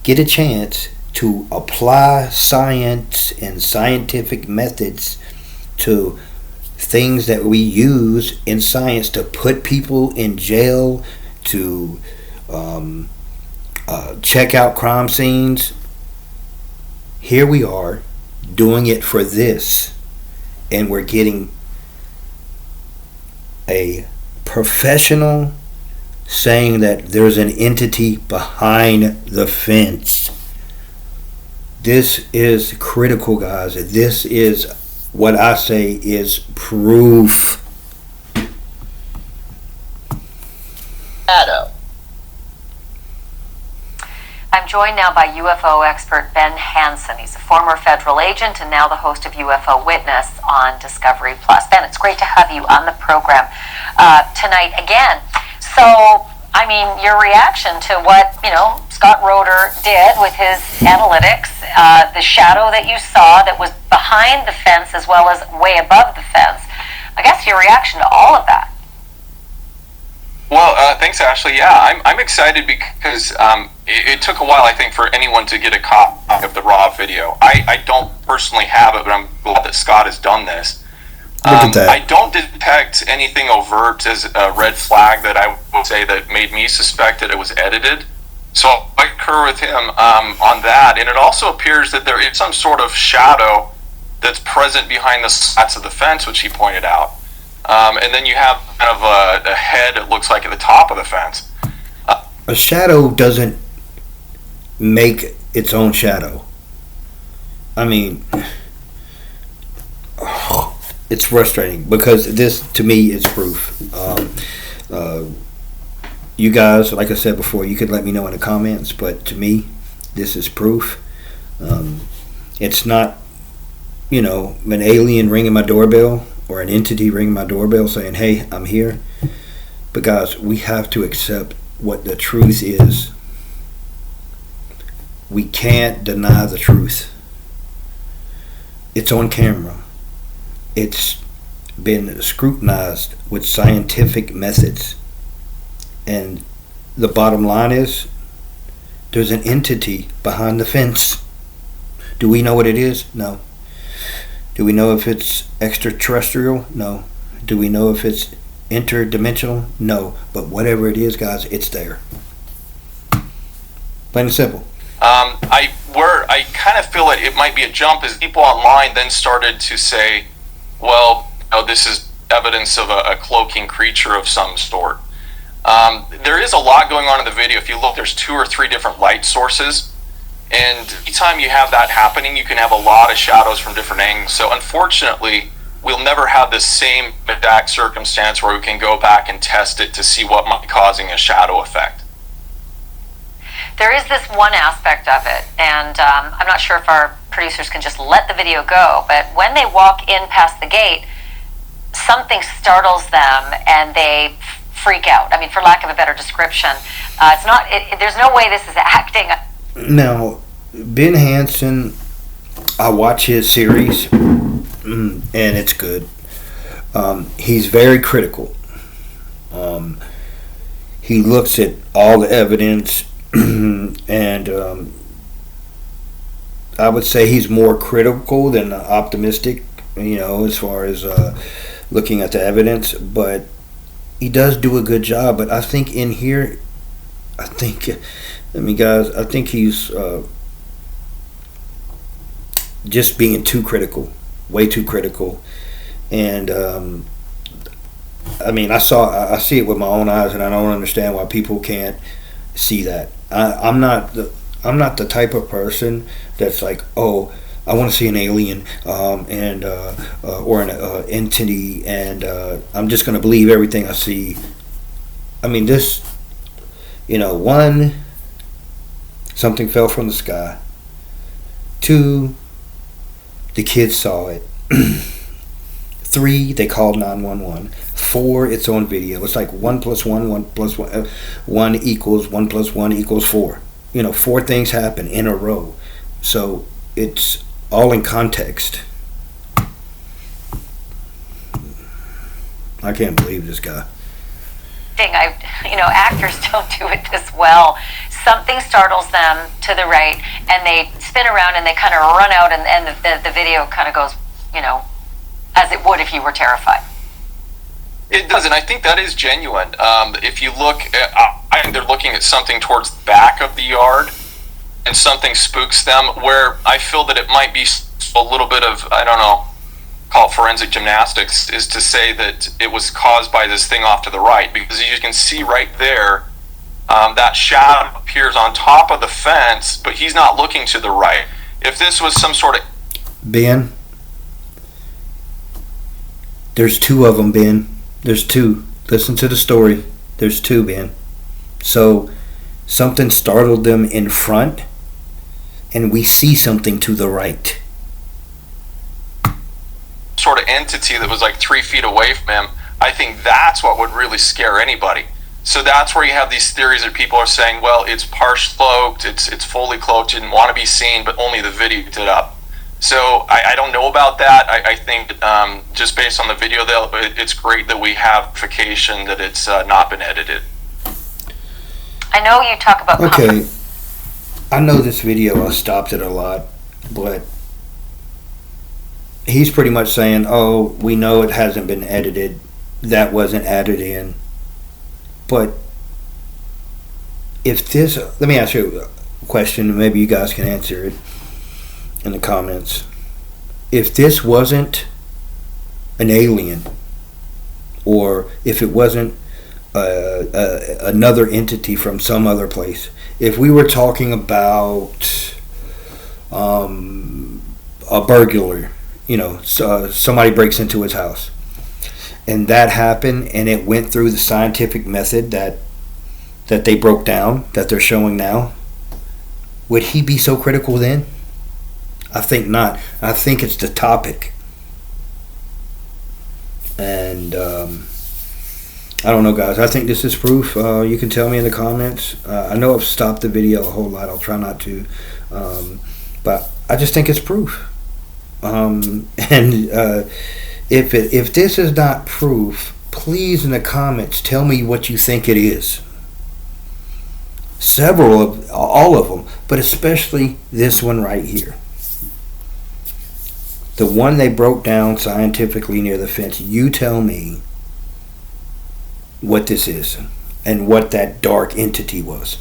get a chance to apply science and scientific methods to things that we use in science to put people in jail, to check out crime scenes, here we are doing it for this, and we're getting a professional saying that there's an entity behind the fence. This is critical, guys. This is what I say is proof. Shadow. I'm joined now by UFO expert Ben Hansen. He's a former federal agent and now the host of UFO Witness on Discovery Plus. Ben, it's great to have you on the program tonight again. So, I mean, your reaction to what, Scott Roeder did with his analytics, the shadow that you saw that was behind the fence as well as way above the fence. I guess your reaction to all of that. Well, thanks, Ashley. Yeah, I'm excited because it took a while, I think, for anyone to get a copy of the raw video. I don't personally have it, but I'm glad that Scott has done this. Look at that. I don't detect anything overt as a red flag that I would say that made me suspect that it was edited. So I concur with him on that. And it also appears that there is some sort of shadow that's present behind the slats of the fence, which he pointed out. And then you have kind of a head, it looks like, at the top of the fence. A shadow doesn't make its own shadow. I mean, it's frustrating because this, to me, is proof. You guys, like I said before, you could let me know in the comments, but to me, this is proof. It's not, an alien ringing my doorbell or an entity ringing my doorbell saying, hey, I'm here. But guys, we have to accept what the truth is. We can't deny the truth. It's on camera. It's been scrutinized with scientific methods. And the bottom line is, there's an entity behind the fence. Do we know what it is? No. Do we know if it's extraterrestrial? No. Do we know if it's interdimensional? No. But whatever it is, guys, it's there. Plain and simple. I kind of feel it might be a jump as people online then started to say, well, this is evidence of a cloaking creature of some sort. There is a lot going on in the video. If you look, there's 2 or 3 different light sources. And anytime you have that happening, you can have a lot of shadows from different angles. So unfortunately, we'll never have the same exact circumstance where we can go back and test it to see what might be causing a shadow effect. There is this one aspect of it, and I'm not sure if our producers can just let the video go, but when they walk in past the gate, something startles them and they freak out. I mean, for lack of a better description, there's no way this is acting. Now, Ben Hansen, I watch his series, and it's good. He's very critical. He looks at all the evidence, and I would say he's more critical than optimistic, as far as looking at the evidence. But he does do a good job. But I think in here, guys, I think he's just being too critical, way too critical. And I see it with my own eyes, and I don't understand why people can't see that. I'm not the type of person that's like, oh, I want to see an alien, or an entity, and I'm just going to believe everything I see. This, one, something fell from the sky. Two, the kids saw it. 3, they called 911. 4, it's on video. It's like 1 + 1, 1 + 1, 1 equals 1 + 1 = 4. 4 things happen in a row. So it's all in context. I can't believe this guy. Actors don't do it this well. Something startles them to the right, and they spin around and they kind of run out, and the video kind of goes, as it would if you were terrified. It does, and I think that is genuine. If you look, I think they're looking at something towards the back of the yard, and something spooks them, where I feel that it might be a little bit of, I don't know, call it forensic gymnastics, is to say that it was caused by this thing off to the right, because as you can see right there, that shadow appears on top of the fence, but he's not looking to the right. If this was some sort of... Ben, there's 2 of them, Ben. There's 2. Listen to the story. There's 2, Ben. So something startled them in front, and we see something to the right. Sort of entity that was like 3 feet away from him. I think that's what would really scare anybody. So that's where you have these theories that people are saying, well, it's partially cloaked, it's fully cloaked, didn't want to be seen, but only the video picked it up. So I don't know about that. I think just based on the video, it's great that we have verification that it's not been edited. I know you talk about... Okay, I know this video, I stopped it a lot, but he's pretty much saying, oh, we know it hasn't been edited, that wasn't added in. But if this... Let me ask you a question, maybe you guys can answer it in the comments. If this wasn't an alien, or if it wasn't another entity from some other place, if we were talking about a burglar, so somebody breaks into his house, and that happened, and it went through the scientific method that they broke down, that they're showing now, would he be so critical then? I think not. I think it's the topic. And I don't know, guys. I think this is proof. You can tell me in the comments. I know I've stopped the video a whole lot. I'll try not to. But I just think it's proof. If this is not proof, please in the comments tell me what you think it is. All of them, but especially this one right here. The one they broke down scientifically near the fence. You tell me what this is and what that dark entity was.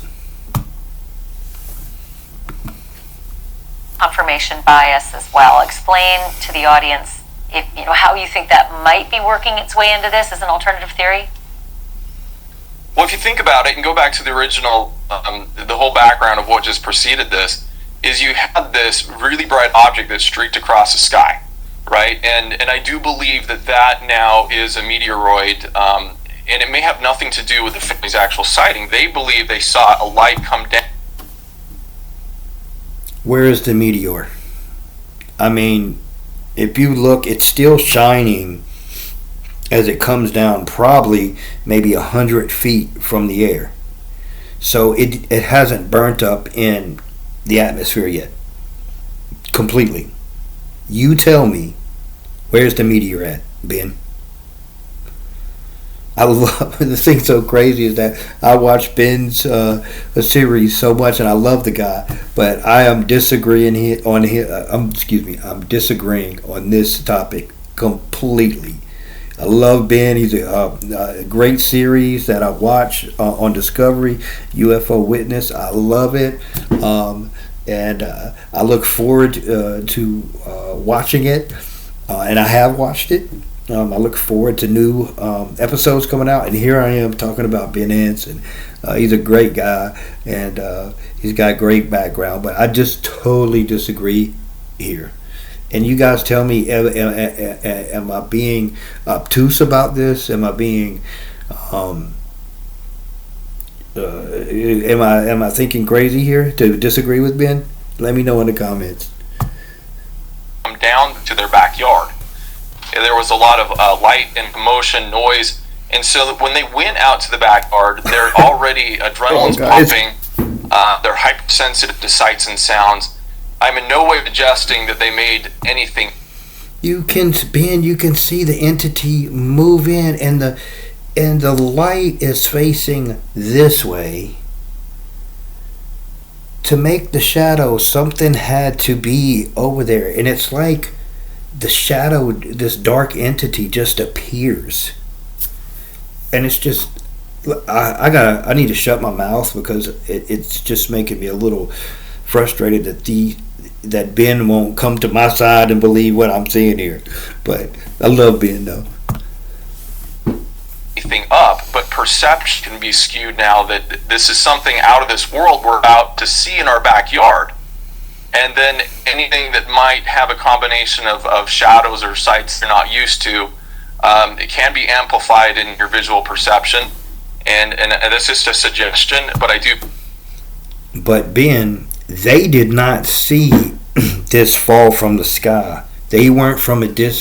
Confirmation bias as well. Explain to the audience how you think that might be working its way into this as an alternative theory. Well, if you think about it and go back to the original, the whole background of what just preceded this, is you had this really bright object that streaked across the sky, right? And I do believe that now is a meteoroid, and it may have nothing to do with the family's actual sighting. They believe they saw a light come down. Where is the meteor? I mean, if you look, it's still shining as it comes down, probably maybe 100 feet from the air. So it hasn't burnt up in the atmosphere yet completely. You tell me, where's the meteor at, Ben? I love the thing so crazy is that I watch Ben's series so much, and I love the guy, but I am disagreeing I'm disagreeing on this topic completely. I love Ben. He's a great series that I watch on Discovery, UFO Witness. I love it, and I look forward to watching it, and I have watched it. I look forward to new episodes coming out, and here I am talking about Ben Hansen. He's a great guy, and he's got a great background, but I just totally disagree here. And you guys tell me, am I being obtuse about this? Am I being, am I thinking crazy here to disagree with Ben? Let me know in the comments. Come down to their backyard. There was a lot of light and commotion, noise, and so when they went out to the backyard, they're already adrenaline's pumping. They're hypersensitive to sights and sounds. I'm in no way suggesting that they made anything. You can see the entity move in, and the light is facing this way. To make the shadow, something had to be over there, and it's like the shadow, this dark entity, just appears, and it's just I need to shut my mouth because it's just making me a little frustrated that Ben won't come to my side and believe what I'm saying here. But I love Ben though. Anything up, but perception can be skewed now that this is something out of this world we're about to see in our backyard. And then anything that might have a combination of shadows or sights you're not used to, it can be amplified in your visual perception. And that's just a suggestion, but I do. But Ben, they did not see this fall from the sky. They weren't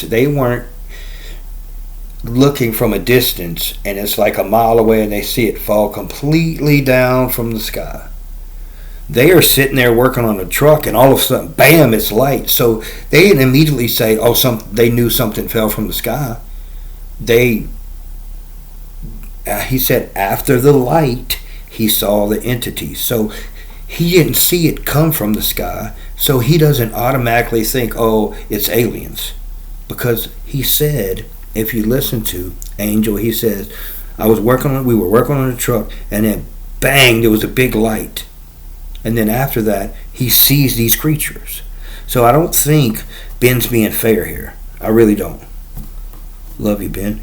They weren't looking from a distance, and it's like a mile away, and they see it fall completely down from the sky. They are sitting there working on a truck, and all of a sudden, bam! It's light. So they didn't immediately say, "Oh, they knew something fell from the sky." He said after the light, he saw the entity. So he didn't see it come from the sky, so he doesn't automatically think, "Oh, it's aliens," because he said, if you listen to Angel, he says, we were working on a truck, and then bang, there was a big light. And then after that, he sees these creatures. So I don't think Ben's being fair here. I really don't. Love you, Ben.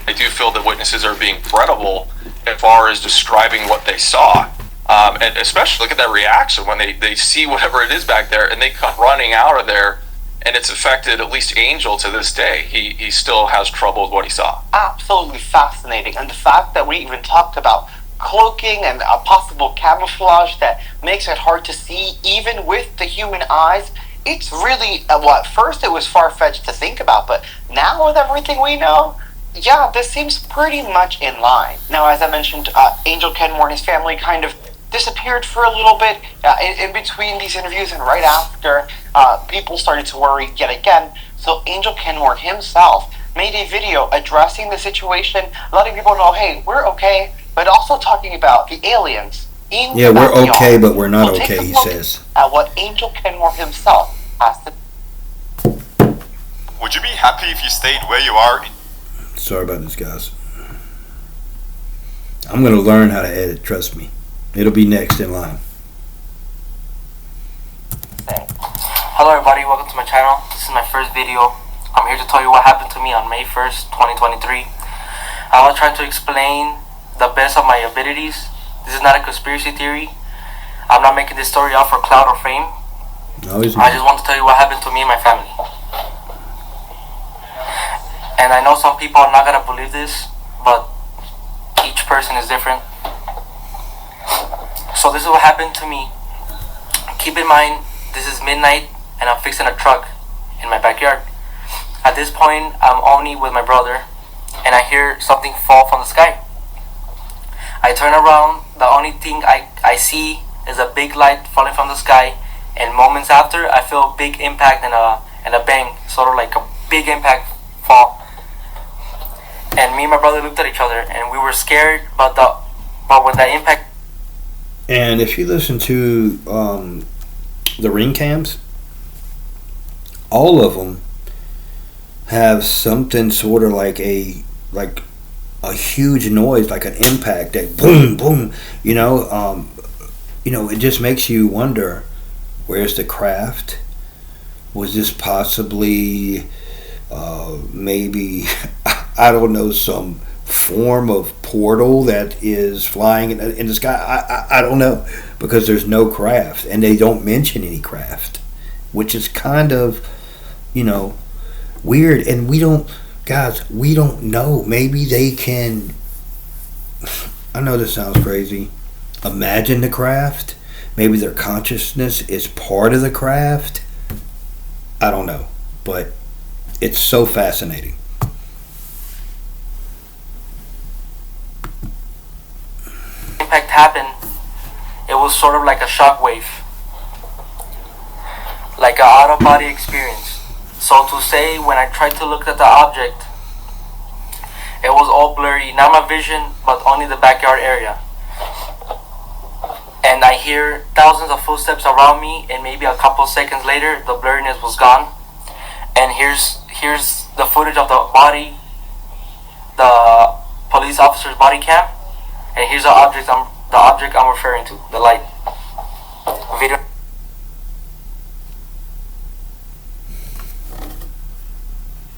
I do feel that witnesses are being credible as far as describing what they saw. And especially look at that reaction when they see whatever it is back there and they come running out of there, and it's affected at least Angel to this day. He still has trouble with what he saw. Absolutely fascinating. And the fact that we even talked about cloaking and a possible camouflage that makes it hard to see even with the human eyes, it's really, at first it was far-fetched to think about, but now with everything we know, yeah, this seems pretty much in line. Now, as I mentioned, Angel Kenmore and his family kind of disappeared for a little bit in between these interviews, and right after, people started to worry yet again. So Angel Kenmore himself made a video addressing the situation, letting people know, hey, we're okay, but also talking about the aliens in the we're backyard. okay, but we're not okay, he says. At what Angel Kenmore himself has to. Would you be happy if you stayed where you are? Sorry about this, guys. I'm going to learn how to edit, trust me. It'll be next in line. Hello everybody, welcome to my channel. This is my first video. I'm here to tell you what happened to me on May 1st, 2023. I was trying to explain the best of my abilities. This is not a conspiracy theory. I'm not making this story up for clout or fame. No, I just want to tell you what happened to me and my family. And I know some people are not going to believe this, but each person is different. So this is what happened to me. Keep in mind, this is midnight and I'm fixing a truck in my backyard. At this point, I'm only with my brother and I hear something fall from the sky. I turn around, the only thing I see is a big light falling from the sky, and moments after I feel a big impact and a bang, sort of like a big impact fall. And me and my brother looked at each other, and we were scared about when that impact. And if you listen to the ring cams, all of them have something sort of like a huge noise, like an impact, that boom, boom. It just makes you wonder, where's the craft? Was this possibly maybe, I don't know, some form of portal that is flying in the sky? I don't know, because there's no craft, and they don't mention any craft, which is kind of, weird. And we don't know. Maybe they can, I know this sounds crazy, imagine the craft. Maybe their consciousness is part of the craft. I don't know, but it's so fascinating. Impact happened, it was sort of like a shockwave, like an out-of-body experience. So to say, when I tried to look at the object, it was all blurry, not my vision, but only the backyard area. And I hear thousands of footsteps around me, and maybe a couple seconds later, the blurriness was gone. And here's the footage of the body, the police officer's body cam, and here's the object I'm referring to, the light. Video.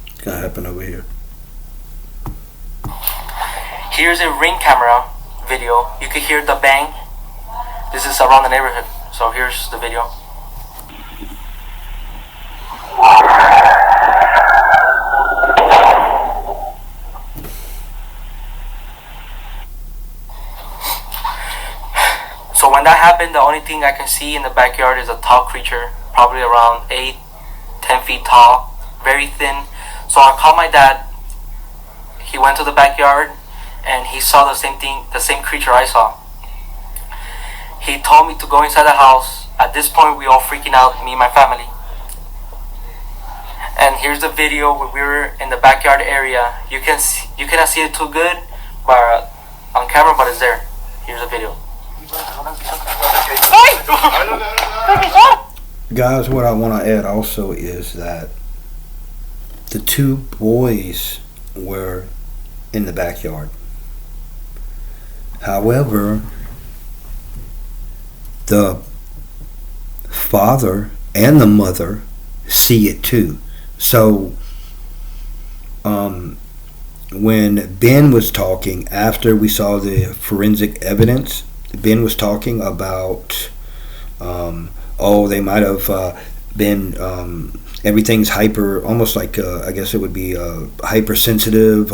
It's gonna happen over here. Here's a ring camera video. You can hear the bang. This is around the neighborhood. So here's the video. So when that happened, the only thing I can see in the backyard is a tall creature, probably around 8-10 feet tall, very thin. So I called my dad. He went to the backyard and he saw the same creature I saw. He told me to go inside the house. At this point, we all freaking out, me and my family. And here's the video when we were in the backyard area. You cannot see it too good, but on camera, but it's there. Here's the video. Guys, what I want to add also is that the two boys were in the backyard. However, the father and the mother see it too. So when Ben was talking after we saw the forensic evidence, Ben was talking about they might have been everything's hyper, almost like I guess it would be hypersensitive.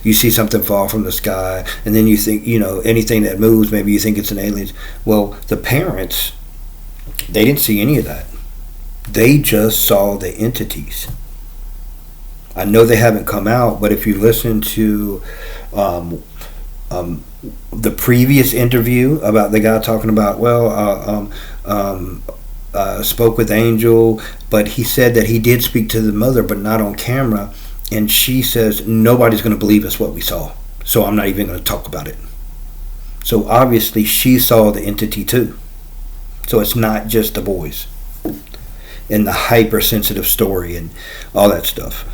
You see something fall from the sky, and then you think, anything that moves, maybe you think it's an alien. Well, the parents, they didn't see any of that. They just saw the entities. I know they haven't come out, but if you listen to the previous interview about the guy talking about, spoke with Angel, but he said that he did speak to the mother, but not on camera, and she says nobody's going to believe us what we saw, so I'm not even going to talk about it. So obviously she saw the entity too. So it's not just the boys and the hypersensitive story and all that stuff.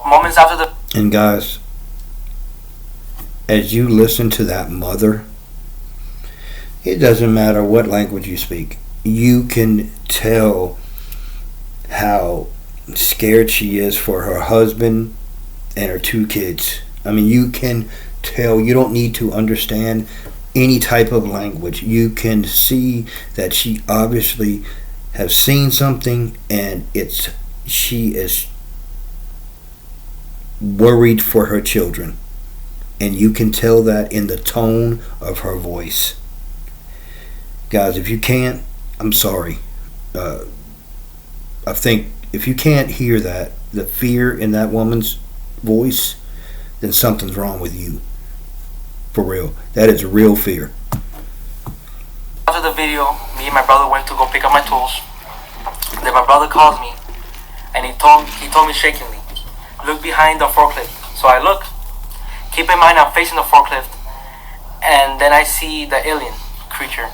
Moments after the... And guys, as you listen to that mother, it doesn't matter what language you speak. You can tell how scared she is for her husband and her two kids. I mean, you can tell. You don't need to understand any type of language. You can see that she obviously has seen something, and she is worried for her children, and you can tell that in the tone of her voice. Guys, if you can't, I'm sorry. I think if you can't hear that, the fear in that woman's voice, then something's wrong with you. For real. That is real fear. After the video, me and my brother went to go pick up my tools. Then my brother calls me, and he told me shakingly, "Look behind the forklift." So I look. Keep in mind I'm facing the forklift, and then I see the alien creature.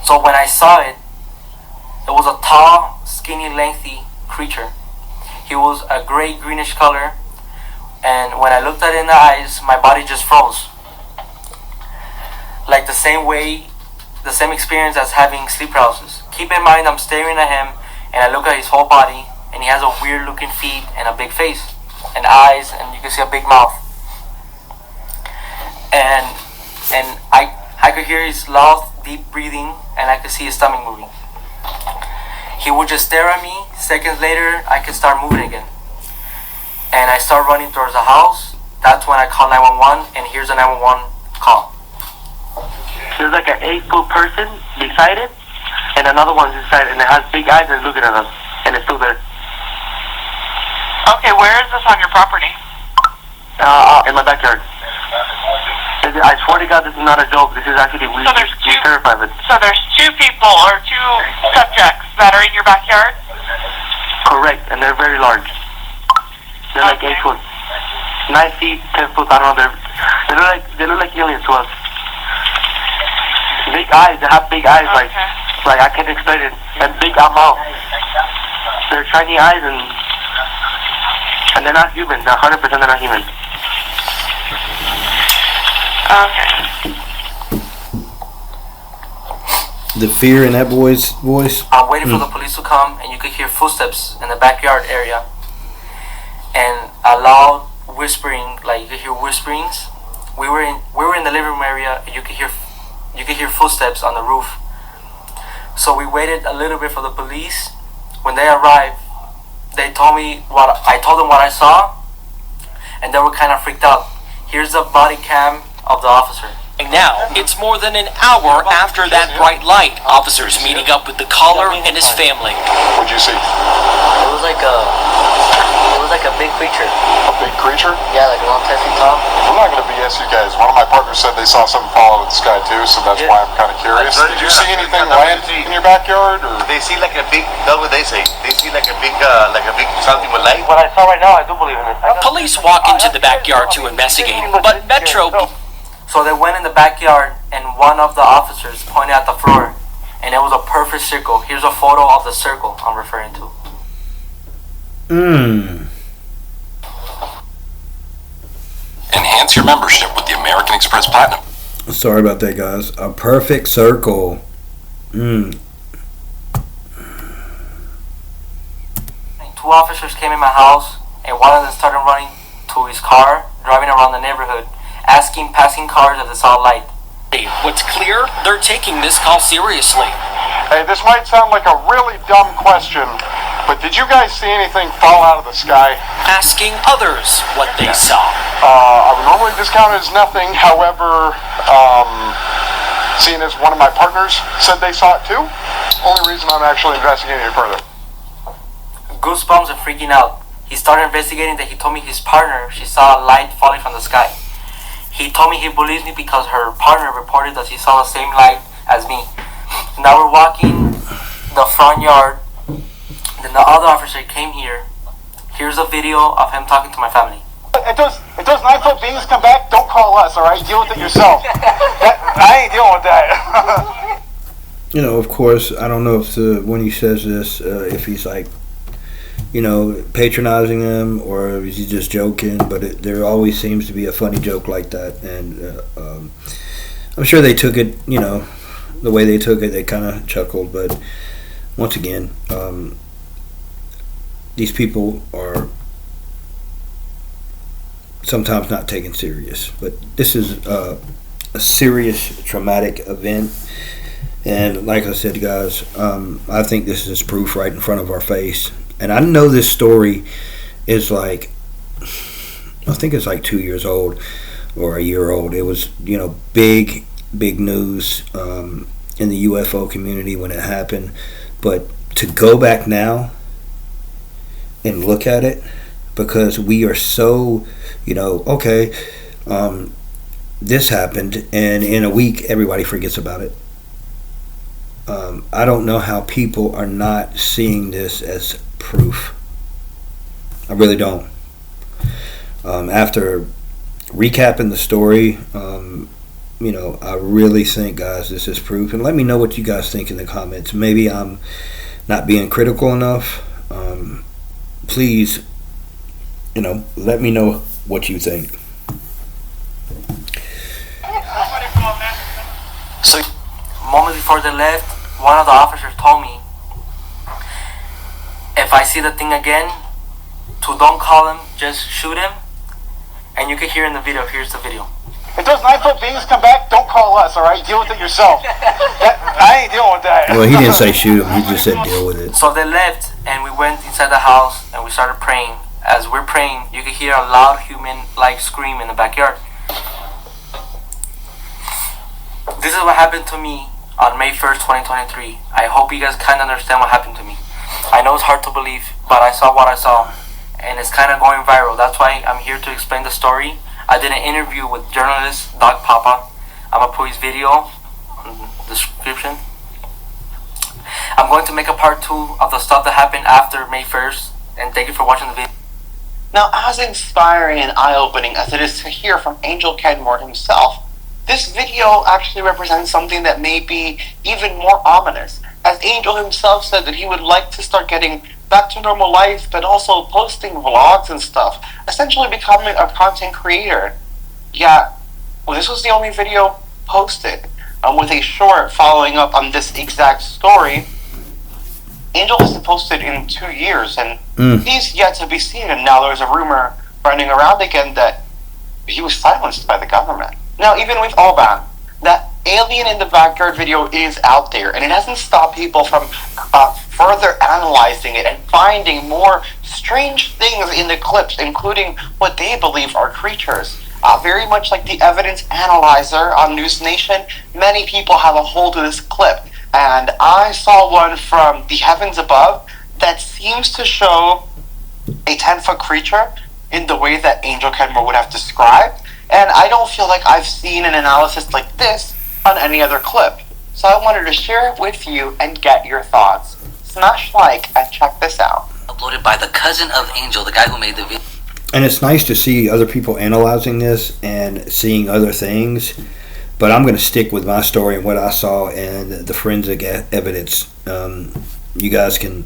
So when I saw it, it was a tall, skinny, lengthy creature. He was a gray greenish color, and when I looked at it in the eyes, my body just froze. Like the same experience as having sleep paralysis. Keep in mind I'm staring at him, and I look at his whole body, and he has a weird looking feet and a big face and eyes, and you can see a big mouth. And I could hear his loud, deep breathing, and I could see his stomach moving. He would just stare at me. Seconds later, I could start moving again. And I start running towards the house. That's when I call 911, and here's a 911 call. There's like an 8-foot person beside it, and another one's inside, and it has big eyes and looking at us, and it's still there. Okay, where is this on your property? In my backyard. I swear to God, this is not a joke. This is actually we're terrified of it. So there's two people or two subjects that are in your backyard? Correct, and they're very large. They're like 8 foot, 9 feet, 10 foot. I don't know. They look like aliens to us. Big eyes. They have big eyes, like I can't explain it. And big mouth. They're shiny eyes, and they're not human. They're 100% they're not human. Okay. The fear in that boy's voice. I'm waiting for the police to come, and you could hear footsteps in the backyard area, and a loud whispering, like you could hear whisperings. We were in the living room area, and you could hear footsteps on the roof. So we waited a little bit for the police. When they arrived, I told them what I saw, and they were kind of freaked out. Here's the body cam of the officer. And now, it's more than an hour after that bright light. Officers meeting up with the caller and his family. What'd you see? It was like a big creature. A big creature? Yeah, like around 10 feet tall. I'm not going to BS you guys. One of my partners said they saw something fall out of the sky too, so that's why I'm kind of curious. Did you see anything land in your backyard? Or? They see like a big, that's what they say. They see like a big something with light. What I saw right now, I do believe in it. Police walk into the backyard to investigate, but Metro... So they went in the backyard, and one of the officers pointed at the floor, and it was a perfect circle. Here's a photo of the circle I'm referring to. Enhance your membership with the American Express Platinum. Sorry about that, guys. A perfect circle. Two officers came in my house, and one of them started running to his car, driving around the neighborhood, asking passing cars if they saw light. What's clear? They're taking this call seriously. Hey, this might sound like a really dumb question, but did you guys see anything fall out of the sky? Asking others what they saw. I would normally discount it as nothing. However, seeing as one of my partners said they saw it too, only reason I'm actually investigating it further. Goosebumps and freaking out. He started investigating that he told me his partner, she saw a light falling from the sky. He told me he believes me because her partner reported that she saw the same light as me. Now we're walking the front yard. Then the other officer came here. Here's a video of him talking to my family. If those 9-foot beings come back, don't call us, alright? Deal with it yourself. I ain't dealing with that. You know, of course, I don't know if when he says this, if he's like, you know, patronizing him or is he just joking, but there always seems to be a funny joke like that, and I'm sure they took it, you know, the way they took it, they kind of chuckled, but once again, these people are sometimes not taken serious, but this is a serious traumatic event, and like I said, guys, I think this is proof right in front of our face. And I know this story is like, I think it's like 2 years old or a year old. It was, you know, big news in the UFO community when it happened. But to go back now and look at it, because we are so, you know, okay, this happened, and in a week everybody forgets about it. I don't know how people are not seeing this as proof. I really don't. After recapping the story, I really think, guys, this is proof. And let me know what you guys think in the comments. Maybe I'm not being critical enough. Please, let me know what you think. So, moments before they left, one of the officers told me, if I see the thing again, to don't call him, just shoot him. And you can hear in the video. Here's the video. If those 9-foot beings come back, don't call us, all right? Deal with it yourself. I ain't dealing with that. Well, he didn't say shoot him. He just said deal with it. So they left, and we went inside the house, and we started praying. As we're praying, you can hear a loud human-like scream in the backyard. This is what happened to me on May 1st, 2023. I hope you guys kind of understand what happened to me. I know it's hard to believe, but I saw what I saw, and it's kind of going viral. That's why I'm here to explain the story. I did an interview with journalist Doc Papa. I'm going to put his video in the description. I'm going to make a part 2 of the stuff that happened after May 1st, and thank you for watching the video. Now, as inspiring and eye-opening as it is to hear from Angel Kenmore himself, this video actually represents something that may be even more ominous, as Angel himself said that he would like to start getting back to normal life, but also posting vlogs and stuff, essentially becoming a content creator. Yeah, well, this was the only video posted, with a short following up on this exact story. Angel hasn't posted in 2 years, and he's yet to be seen, and now there's a rumor running around again that he was silenced by the government. Now, even with all that, that alien in the backyard video is out there, and it hasn't stopped people from further analyzing it and finding more strange things in the clips, including what they believe are creatures. Very much like the evidence analyzer on News Nation, many people have a hold of this clip, and I saw one from the heavens above that seems to show a 10-foot creature in the way that Angel Kenmore would have described. And I don't feel like I've seen an analysis like this on any other clip. So I wanted to share it with you and get your thoughts. Smash like and check this out. Uploaded by the cousin of Angel, the guy who made the video. And it's nice to see other people analyzing this and seeing other things. But I'm going to stick with my story and what I saw and the forensic evidence. You guys can,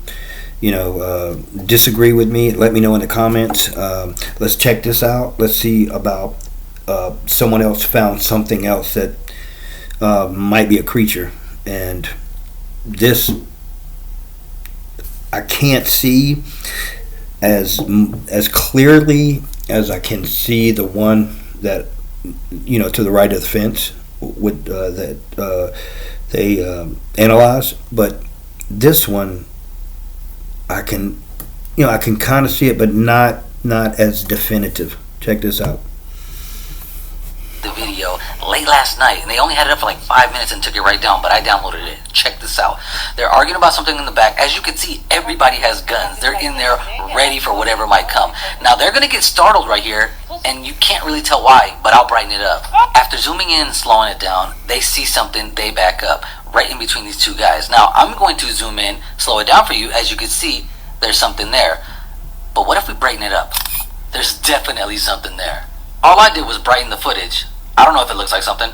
disagree with me. Let me know in the comments. Let's check this out. Let's see about someone else found something else that might be a creature. And this, I can't see as clearly as I can see the one that, to the right of the fence with that they analyzed. But this one, I can kind of see it, but not as definitive. Check this out. The video late last night, and they only had it up for like 5 minutes and took it right down, but I downloaded it. Check this out. They're arguing about something in the back. As you can see, everybody has guns. They're in there ready for whatever might come. Now they're gonna get startled right here, and you can't really tell why, but I'll brighten it up. After zooming in and slowing it down, they see something, they back up right in between these two guys. Now I'm going to zoom in, slow it down for you. As you can see, there's something there. But what if we brighten it up? There's definitely something there. All I did was brighten the footage. I don't know if it looks like something.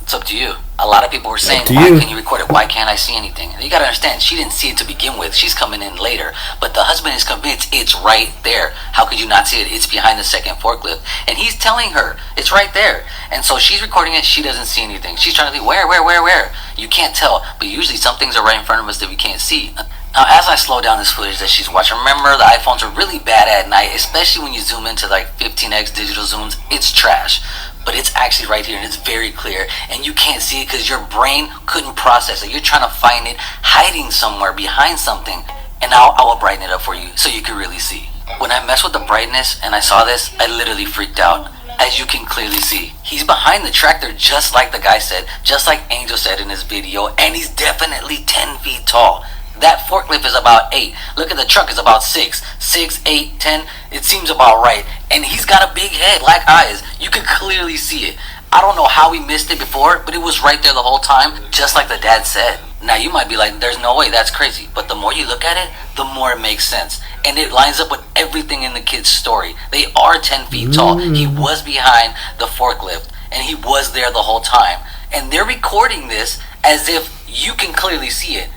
It's up to you. A lot of people were saying, why can't you record it? Why can't I see anything? You gotta understand, she didn't see it to begin with. She's coming in later. But the husband is convinced it's right there. How could you not see it? It's behind the second forklift. And he's telling her, it's right there. And so she's recording it, she doesn't see anything. She's trying to think, where? You can't tell. But usually some things are right in front of us that we can't see. Now, as I slow down this footage that she's watching, remember the iPhones are really bad at night, especially when you zoom into like 15x digital zooms. It's trash, but it's actually right here and it's very clear, and you can't see it because your brain couldn't process it. You're trying to find it hiding somewhere behind something, and now I will brighten it up for you so you can really see. When I messed with the brightness and I saw this, I literally freaked out. As you can clearly see, he's behind the tractor just like the guy said, just like Angel said in his video, and he's definitely 10 feet tall. That forklift is about 8. Look at the truck, is about 6. 6, 8, 10. It seems about right. And he's got a big head, black eyes. You can clearly see it. I don't know how we missed it before, but it was right there the whole time, just like the dad said. Now you might be like, there's no way, that's crazy. But the more you look at it, the more it makes sense. And it lines up with everything in the kid's story. They are 10 feet tall. He was behind the forklift, and he was there the whole time. And they're recording this as if you can clearly see it.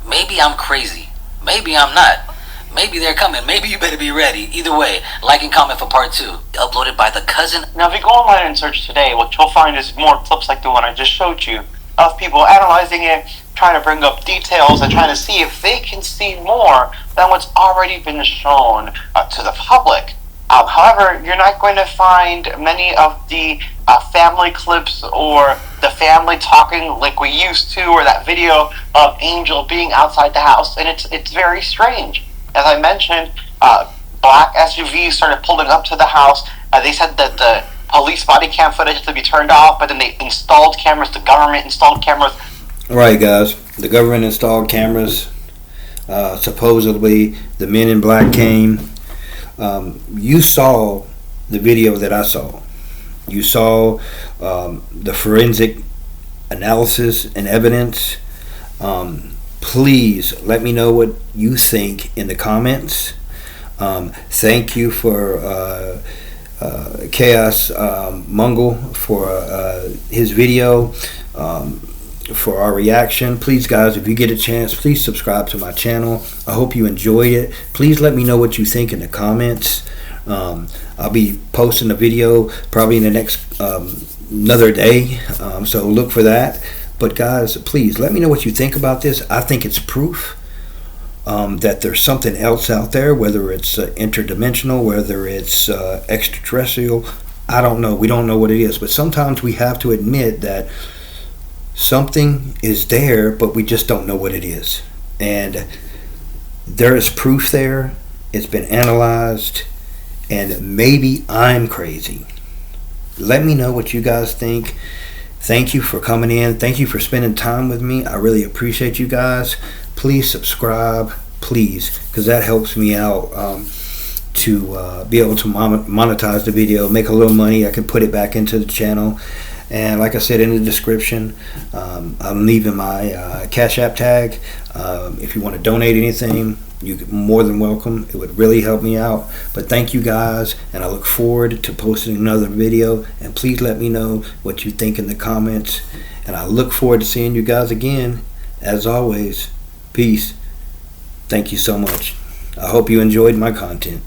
Maybe I'm crazy. Maybe I'm not. Maybe they're coming. Maybe you better be ready. Either way, like and comment for part 2. Uploaded by the cousin. Now, if you go online and search today, what you'll find is more clips like the one I just showed you of people analyzing it, trying to bring up details and trying to see if they can see more than what's already been shown to the public. However, you're not going to find many of the family clips or the family talking like we used to, or that video of Angel being outside the house, and it's very strange. As I mentioned, black SUVs started pulling up to the house. They said that the police body cam footage had to be turned off, but then they installed cameras. The government installed cameras. Right, guys. The government installed cameras. Supposedly, the men in black came. You saw the video that I saw. You saw the forensic analysis and evidence. Please let me know what you think in the comments. Thank you for chasemoggle for his video, for our reaction. Please, guys, if you get a chance, please subscribe to my channel. I hope you enjoyed it. Please let me know what you think in the comments. I'll be posting a video probably in the next another day, so look for that. But guys, please let me know what you think about this. I think it's proof that there's something else out there, whether it's interdimensional, whether it's extraterrestrial. I don't know. We don't know what it is. But sometimes we have to admit that something is there, but we just don't know what it is. And there is proof there. It's been analyzed. And maybe I'm crazy. Let me know what you guys think. Thank you for coming in. Thank you for spending time with me. I really appreciate you guys. Please subscribe, please, because that helps me out to be able to monetize the video, make a little money. I can put it back into the channel. And like I said in the description, I'm leaving my Cash App tag. If you want to donate anything, you're more than welcome. It would really help me out. But thank you guys, and I look forward to posting another video. And please let me know what you think in the comments. And I look forward to seeing you guys again. As always, peace. Thank you so much. I hope you enjoyed my content.